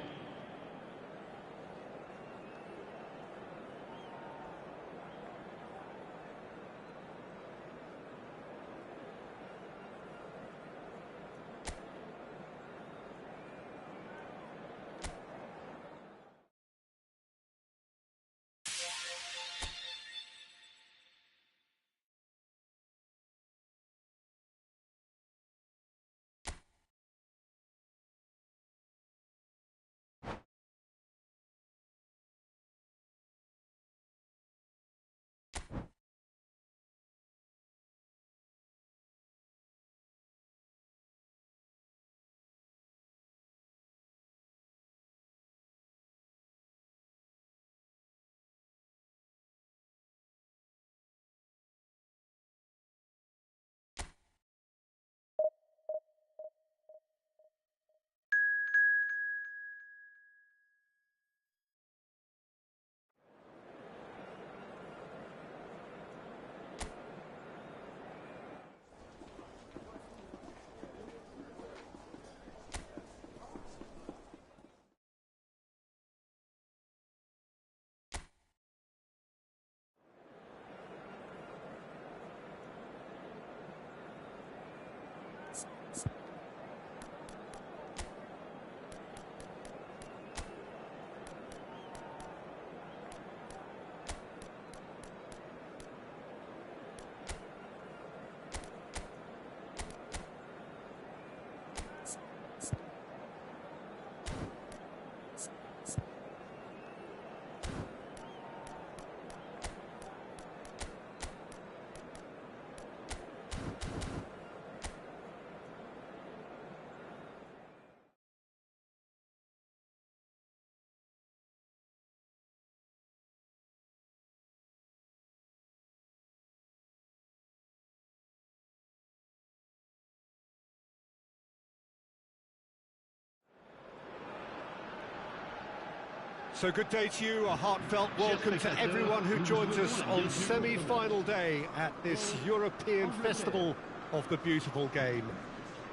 A: So good day to you, a heartfelt welcome to everyone who joins us on semi-final day at this European festival of the beautiful game.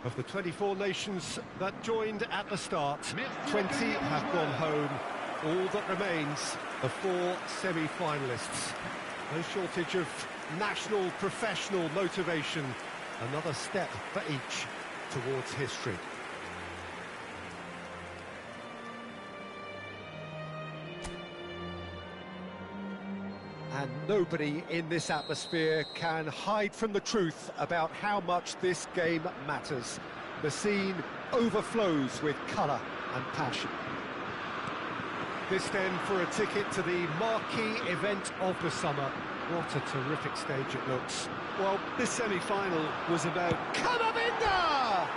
A: Of the 24 nations that joined at the start, 20 have gone home. All that remains are 4 semi-finalists. No shortage of national, professional motivation. Another step for each towards history. And nobody in this atmosphere can hide from the truth about how much this game matters. The scene overflows with colour and passion. This then for a ticket to the marquee event of the summer. What a terrific stage it looks.
D: Well, this semi-final was about...
A: Camavinga!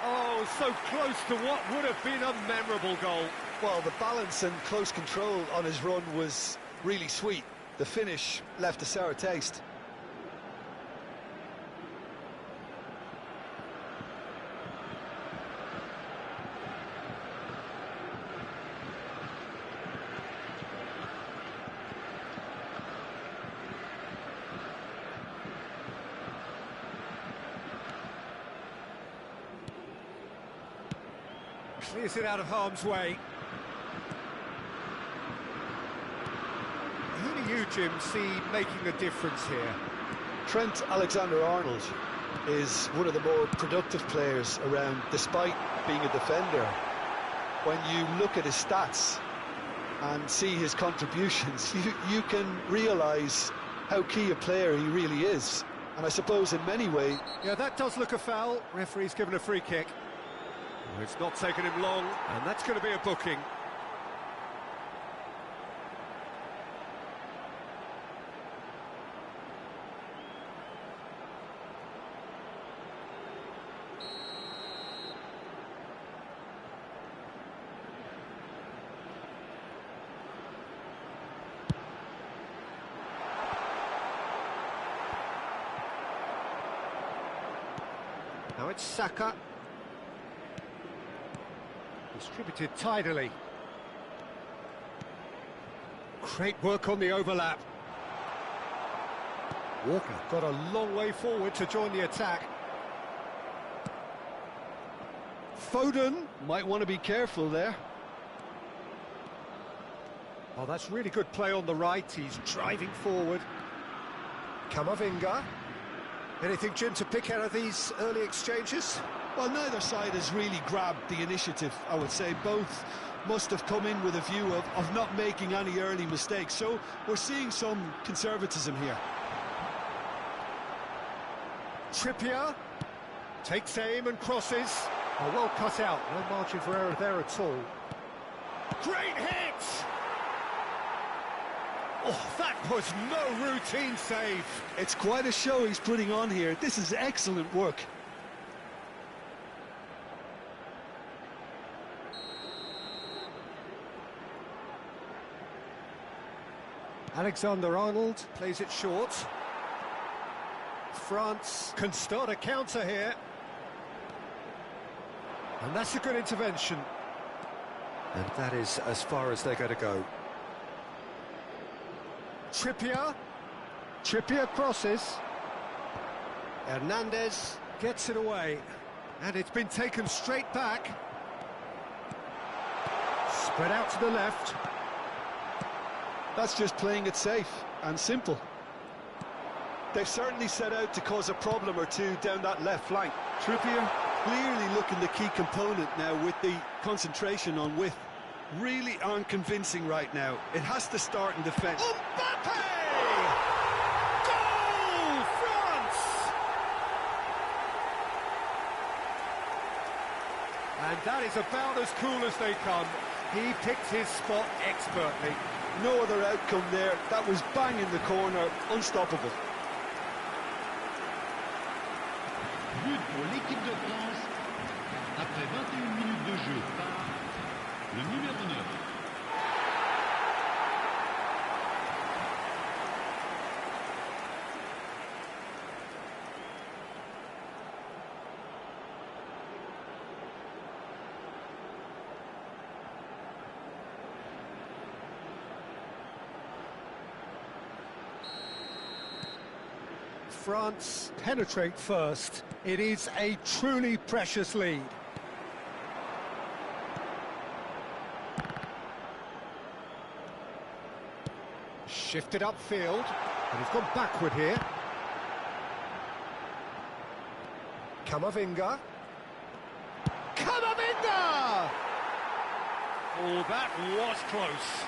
A: Oh, so close to what would have been a memorable goal.
B: Well, the balance and close control on his run was really sweet. The finish left a sour taste.
A: Clears it out of harm's way. Who do you, Jim, see making a difference here?
B: Trent Alexander-Arnold is one of the more productive players around, despite being a defender. When you look at his stats and see his contributions, you can realise how key a player he really is. And I suppose in many ways...
A: Yeah, that does look a foul. Referee's given a free kick. Well, it's not taken him long, and that's going to be a booking. Now it's Saka. Distributed tidily. Great work on the overlap. Walker got a long way forward to join the attack.
D: Foden might want to be careful there.
A: Oh, that's really good play on the right. He's driving forward. Camavinga. Anything, Jim, to pick out of these early exchanges?
D: Well, neither side has really grabbed the initiative, I would say. Both must have come in with a view of not making any early mistakes. So we're seeing some conservatism here.
A: Trippier takes aim and crosses. Oh, well cut out. No margin for error there at all. Great hit! Oh, that was no routine save.
D: It's quite a show he's putting on here. This is excellent work.
A: Alexander-Arnold plays it short. France can start a counter here. And that's a good intervention. And that is as far as they're going to go. Trippier crosses. Hernandez gets it away. And it's been taken straight back. Spread out to the left.
D: That's just playing it safe and simple. They've certainly set out to cause a problem or two down that left flank. Trippier clearly looking the key component now with the concentration on width. Really aren't convincing right now. It has to start in defence.
A: Mbappe! Goal! France! And that is about as cool as they come. He picked his spot expertly.
D: No other outcome there. That was bang in the corner, unstoppable.
C: But pour l'équipe de France, après 21 minutes de jeu par le numéro 9.
A: France penetrate first. It is a truly precious lead. Shifted upfield, and he's gone backward here. Camavinga. Camavinga! Oh, that was close.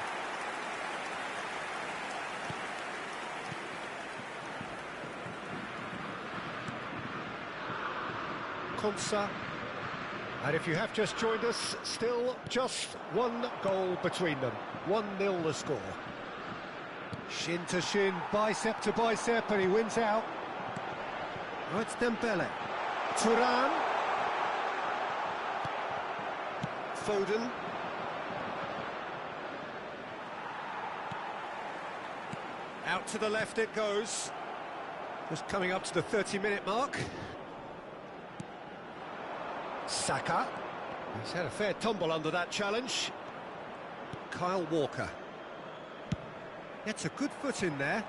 A: Konsa. And if you have just joined us, still just one goal between them. 1-0 the score. Shin to shin, bicep to bicep, and he wins out. Oh, it's Dembele. Thuram. Foden. Out to the left it goes. Just coming up to the 30-minute mark. Saka. He's had a fair tumble under that challenge. Kyle Walker. Gets a good foot in there.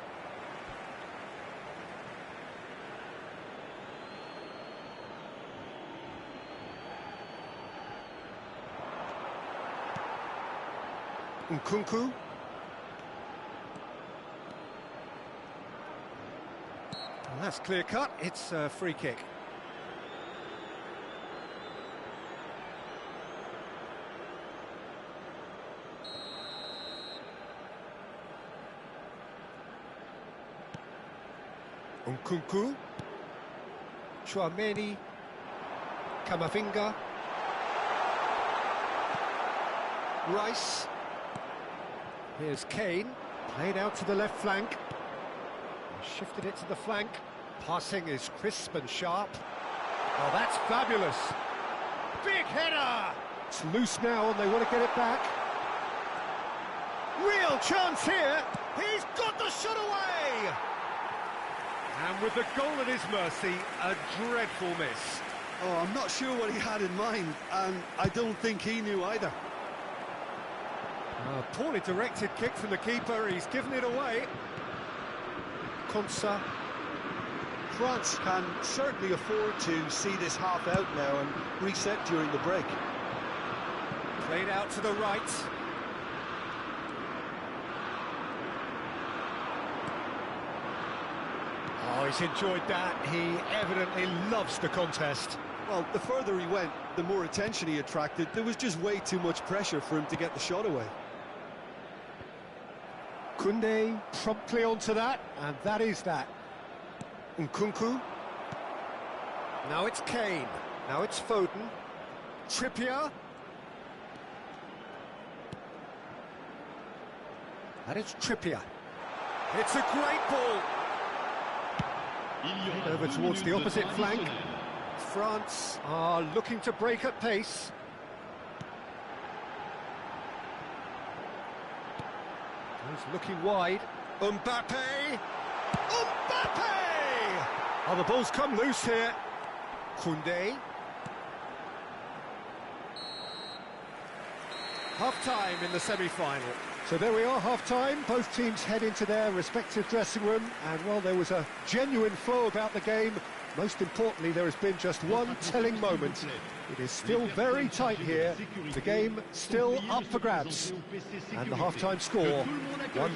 A: Nkunku. That's clear-cut. It's a free kick. Nkunku, Chouameni, Camavinga, Rice. Here's Kane, played out to the left flank. Shifted it to the flank. Passing is crisp and sharp. Oh, that's fabulous. Big header! It's loose now and they want to get it back. Real chance here. He's got the shot away! And with the goal at his mercy, a dreadful miss.
D: Oh, I'm not sure what he had in mind, and I don't think he knew either.
A: A poorly directed kick from the keeper. He's given it away. Konsa.
B: France can certainly afford to see this half out now and reset during the break.
A: Played out to the right. Oh, he's enjoyed that. He evidently loves the contest.
D: Well, the further he went, the more attention he attracted. There was just way too much pressure for him to get the shot away.
A: Koundé promptly onto that, and that is that. Nkunku. Now it's Kane. Now it's Foden. Trippier. And it's Trippier. It's a great ball. Over towards the opposite flank. France are looking to break at pace. He's looking wide. Mbappe! Mbappe! Oh, the ball's come loose here. Koundé. Half-time in the semi-final. So there we are, half-time. Both teams head into their respective dressing room. And while there was a genuine flow about the game, most importantly, there has been just one telling moment. It is still very tight here. The game still up for grabs. And the half-time score, 1-0.
D: Well,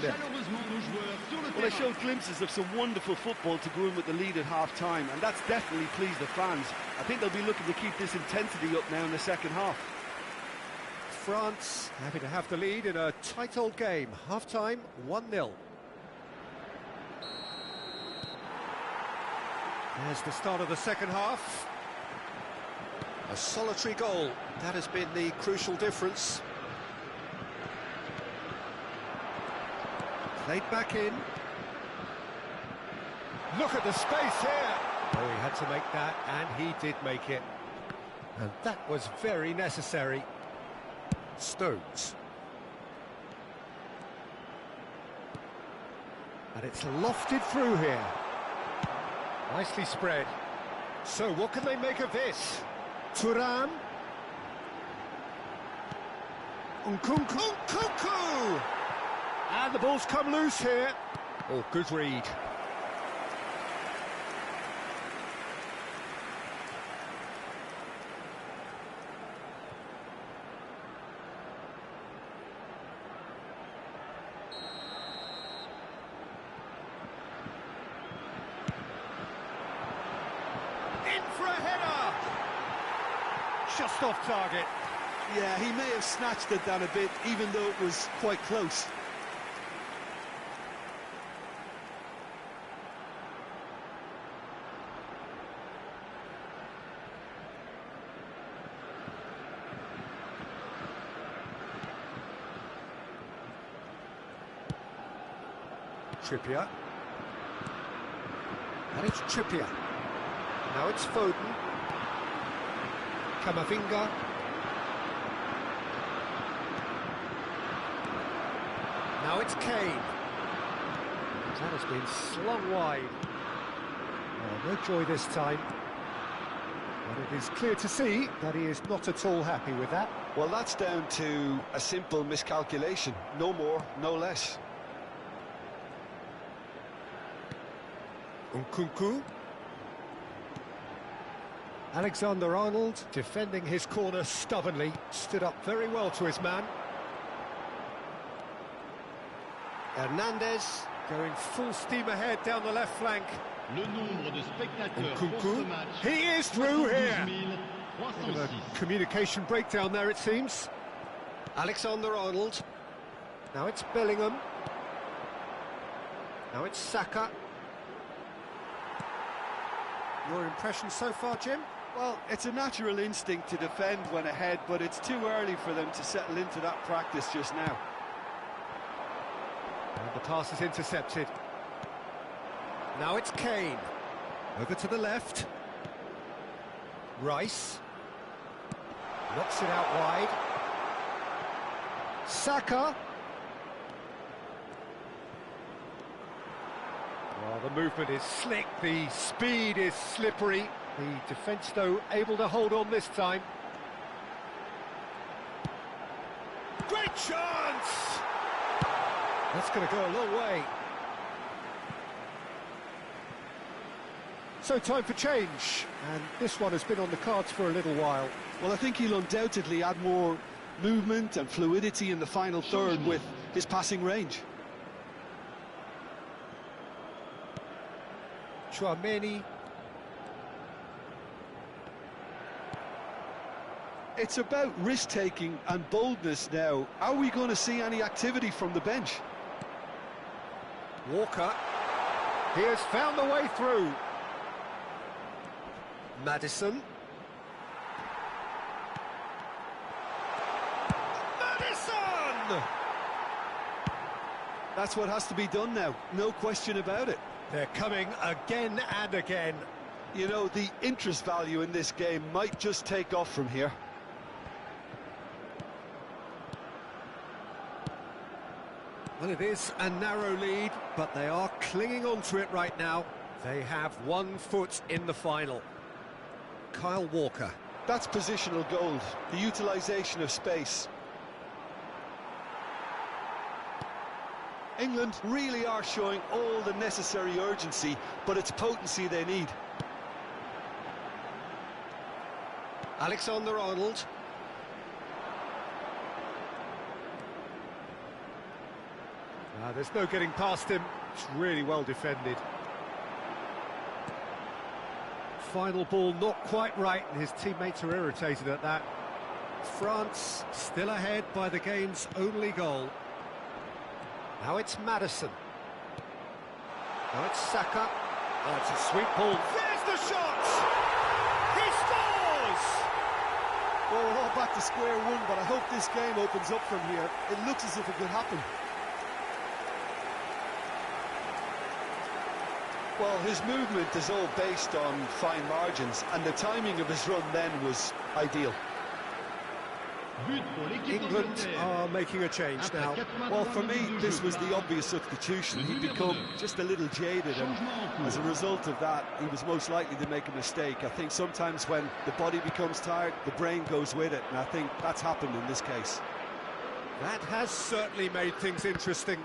D: they showed glimpses of some wonderful football to go in with the lead at half-time, and that's definitely pleased the fans. I think they'll be looking to keep this intensity up now in the second half.
A: France happy to have the lead in a tight old game. Half-time, 1-0. There's the start of the second half. A solitary goal. That has been the crucial difference. Played back in. Look at the space here. Oh, he had to make that, and he did make it. And that was very necessary. Stones. And it's lofted through here. Nicely spread. So what can they make of this? Thuram. Nkunku. And the ball's come loose here. Oh, good read. For a header! Just off target.
D: Yeah, he may have snatched it down a bit, even though it was quite close.
A: Trippier. And it's Trippier. Now it's Foden. Camavinga. Now it's Kane. That has been slung wide. Oh, no joy this time. But it is clear to see that he is not at all happy with that.
B: Well, that's down to a simple miscalculation. No more, no less.
A: Nkunku. Alexander-Arnold defending his corner stubbornly, stood up very well to his man. Hernandez going full steam ahead down the left flank.
C: Le nombre de spectateurs pour ce
A: Nkunku.
C: match,
A: He is through here.
C: 72
A: Bit of
C: 306.
A: a communication breakdown there, it seems. Alexander-Arnold. Now it's Bellingham. Now it's Saka. Your impression so far, Jim?
D: Well, it's a natural instinct to defend when ahead, but it's too early for them to settle into that practice just now.
A: And the pass is intercepted. Now it's Kane. Over to the left. Rice. Knocks it out wide. Saka. Well, the movement is slick, the speed is slippery. The defence, though, able to hold on this time. Great chance! That's going to go a long way. So time for change, and this one has been on the cards for a little while.
D: Well, I think he'll undoubtedly add more movement and fluidity in the final third with his passing range.
A: Chouameni.
D: It's about risk-taking and boldness now. Are we going to see any activity from the bench?
A: Walker. He has found the way through. Maddison. Maddison!
D: That's what has to be done now, no question about it.
A: They're coming again and again.
D: You know, the interest value in this game might just take off from here.
A: Well, it is a narrow lead, but they are clinging on to it right now. They have 1 foot in the final. Kyle Walker.
D: That's positional gold, the utilisation of space. England really are showing all the necessary urgency, but it's potency they need.
A: Alexander-Arnold. There's no getting past him. It's really well defended. Final ball not quite right, and his teammates are irritated at that. France still ahead by the game's only goal. Now it's Maddison. Now it's Saka. Oh, it's a sweet ball. There's the shot! He scores!
D: Well, we're all back to square one, but I hope this game opens up from here. It looks as if it could happen. Well, his movement is all based on fine margins, and the timing of his run then was ideal.
A: England are making a change now.
D: Well, for me, this was the obvious substitution. He'd become just a little jaded, and as a result of that, he was most likely to make a mistake. I think sometimes when the body becomes tired, the brain goes with it, and I think that's happened in this case.
A: That has certainly made things interesting.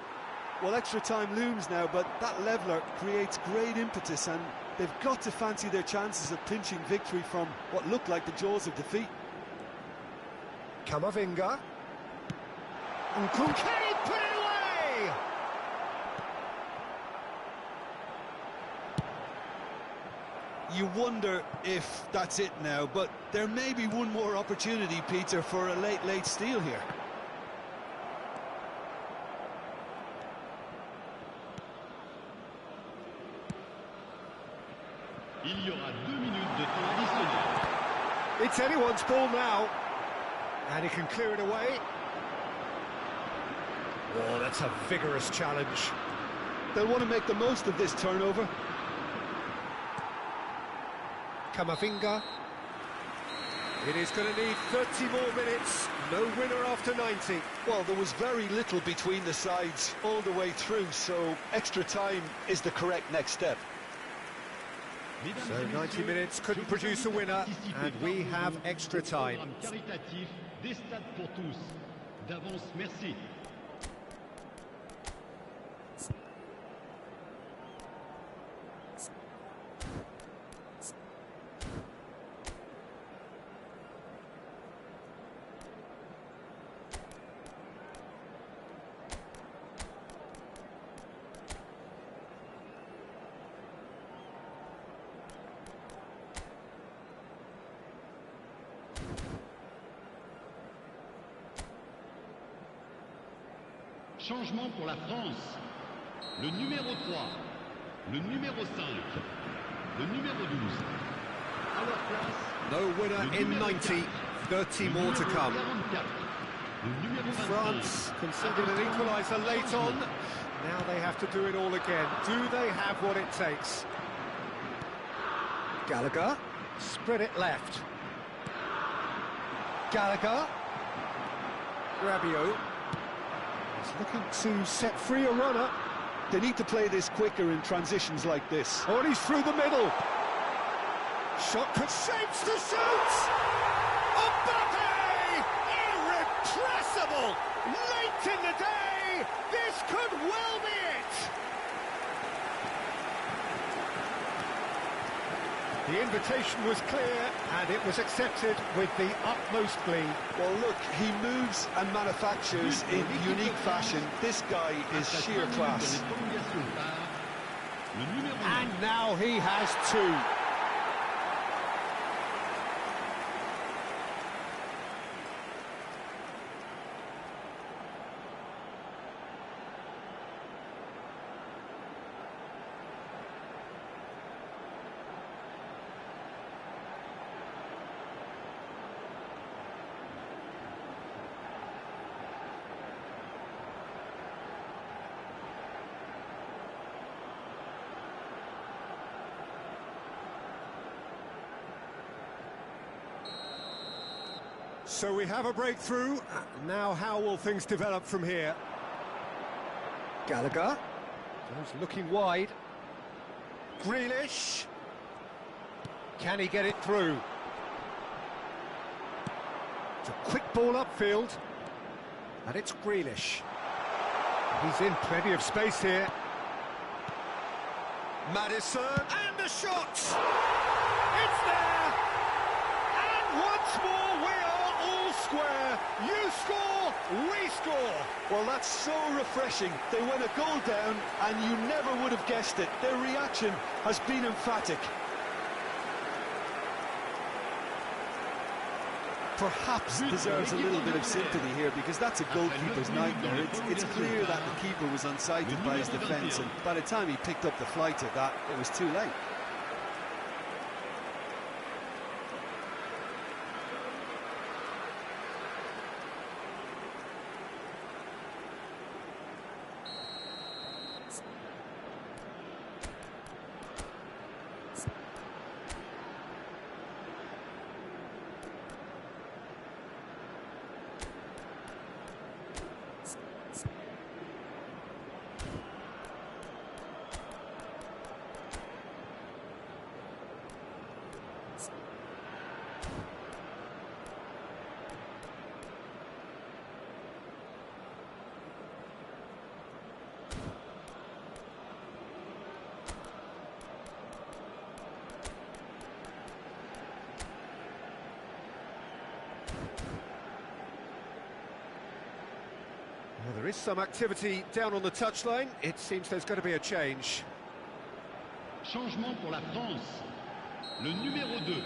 D: Well, extra time looms now, but that leveller creates great impetus, and they've got to fancy their chances of pinching victory from what looked like the jaws of defeat.
A: Camavinga. Nkunku, can he put it away?
D: You wonder if that's it now, but there may be one more opportunity, Peter, for a late steal here.
C: Il y aura 2 minutes de temps additionnel.
A: It's anyone's ball now. And he can clear it away. Oh, that's a vigorous challenge.
D: They'll want to make the most of this turnover.
A: Camavinga. It is going to need 30 more minutes. No winner after 90.
D: Well, there was very little between the sides all the way through, so extra time is the correct next step.
A: So 90 minutes couldn't produce a winner, and we have extra time.
C: Caritatif des stades pour tous. D'avance, merci. Changement pour la France. Le numéro 3, le numéro 5, le numéro 12. À leur place,
A: No winner in 90, 30 more to come.
C: 44, le numéro 25.
A: France conceded an equaliser late on. Now they have to do it all again. Do they have what it takes? Gallagher, spread it left. Gallagher. Rabiot. He's looking to set free a runner.
D: They need to play this quicker in transitions like this.
A: Oh, and he's through the middle. Shot could shapes to shoot! Mbappe! Irrepressible! Late in the day, this could well be it! The invitation was clear, and it was accepted with the utmost glee.
D: Well, look, he moves and manufactures in unique fashion. This guy is sheer class.
A: And now he has two. So we have a breakthrough. Now how will things develop from here? Gallagher goes looking wide. Grealish. Can he get it through? It's a quick ball upfield. And it's Grealish. He's in plenty of space here. Maddison, and the shot! It's there! And once more we are all square. You score, we score.
D: Well, that's so refreshing. They went a goal down and you never would have guessed it. Their reaction has been emphatic. Perhaps deserves a little bit of sympathy here, because that's a goalkeeper's nightmare. It's clear that the keeper was unsighted by his defence, and by the time he picked up the flight of that, it was too late.
A: Well, there is some activity down on the touchline. It seems there's going to be a change.
C: Changement pour la France. Le numéro 2,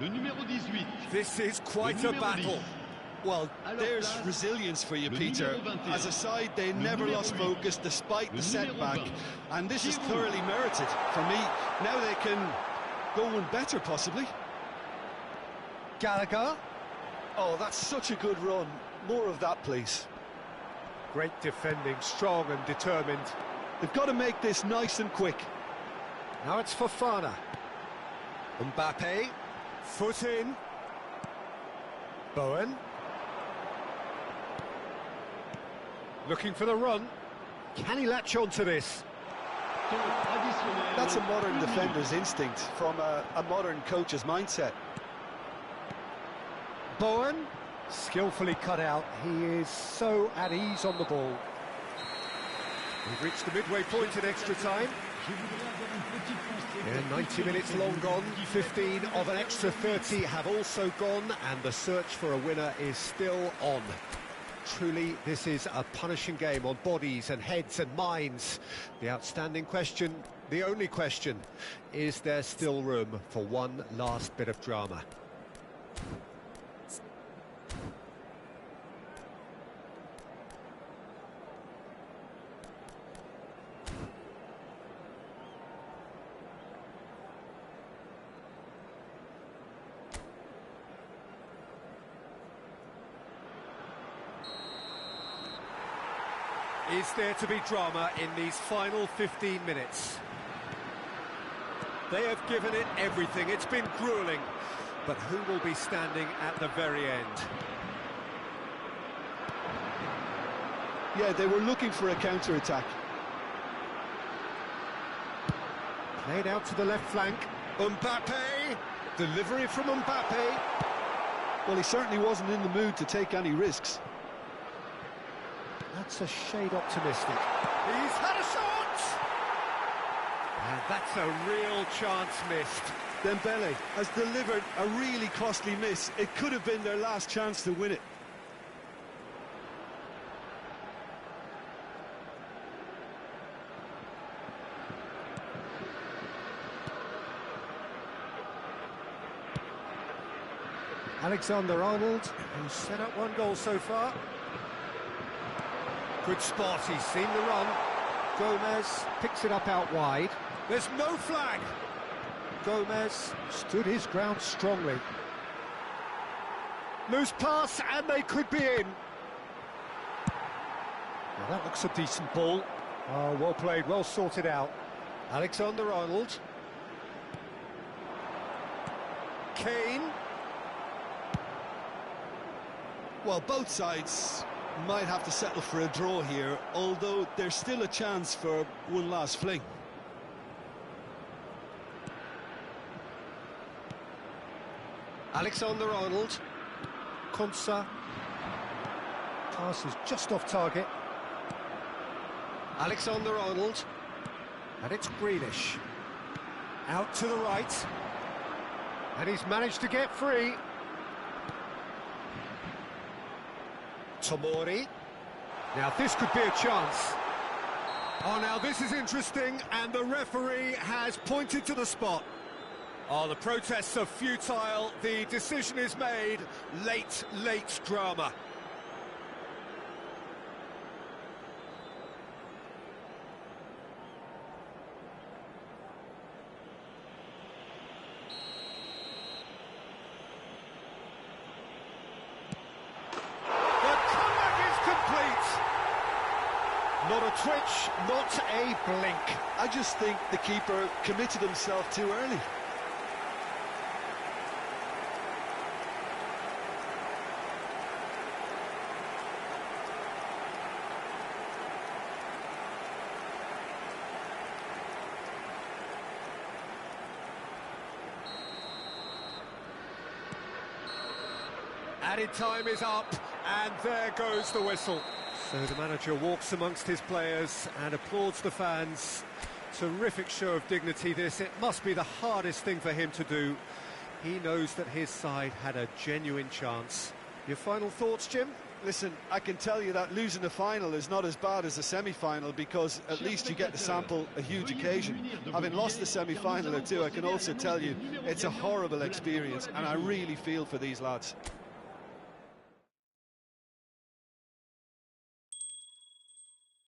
C: le numéro 18.
A: This is quite a battle.
D: Well, there's resilience for you, Peter. As a side, they never lost focus despite the setback, and this is thoroughly merited. For me, now they can go one better, possibly.
A: Gallagher.
D: Oh, that's such a good run. More of that, please.
A: Great defending, strong and determined.
D: They've got to make this nice and quick.
A: Now it's Fofana. Mbappe. Foot in. Bowen. Looking for the run. Can he latch on to this?
D: That's a modern defender's instinct from a modern coach's mindset.
A: Bowen, skillfully cut out. He is so at ease on the ball. We've reached the midway point in extra time. Yeah, 90 minutes long gone, 15 of an extra 30 have also gone, and the search for a winner is still on. Truly, this is a punishing game on bodies and heads and minds. The outstanding question, the only question, is there still room for one last bit of drama? Is there to be drama in these final 15 minutes? They have given it everything. It's been gruelling. But who will be standing at the very end?
D: Yeah, they were looking for a counter-attack.
A: Played out to the left flank. Mbappe! Delivery from Mbappe.
D: Well, he certainly wasn't in the mood to take any risks.
A: That's a shade optimistic. He's had a shot! And that's a real chance missed.
D: Dembele has delivered a really costly miss. It could have been their last chance to win it.
A: Alexander-Arnold, who's set up one goal so far. Good spot, he's seen the run. Gomez picks it up out wide. There's no flag! Gomez stood his ground strongly. Loose pass, and they could be in. Well, that looks a decent ball. Oh, well played, well sorted out. Alexander-Arnold. Kane.
D: Well, both sides might have to settle for a draw here, although there's still a chance for one last fling.
A: Alexander-Arnold. Konsa. Pass is just off target. Alexander-Arnold. And it's Grealish. Out to the right. And he's managed to get free. Tomori. Now this could be a chance. Oh, now this is interesting, and the referee has pointed to the spot. Oh, the protests are futile. The decision is made. Late drama. Not a twitch, not a blink.
D: I just think the keeper committed himself too early.
A: Added time is up, and there goes the whistle. So the manager walks amongst his players and applauds the fans. Terrific show of dignity this. It must be the hardest thing for him to do. He knows that his side had a genuine chance. Your final thoughts, Jim?
D: Listen, I can tell you that losing a final is not as bad as a semi-final, because at least you get to sample a huge occasion. Having lost the semi-final or two, I can also tell you it's a horrible experience, and I really feel for these lads.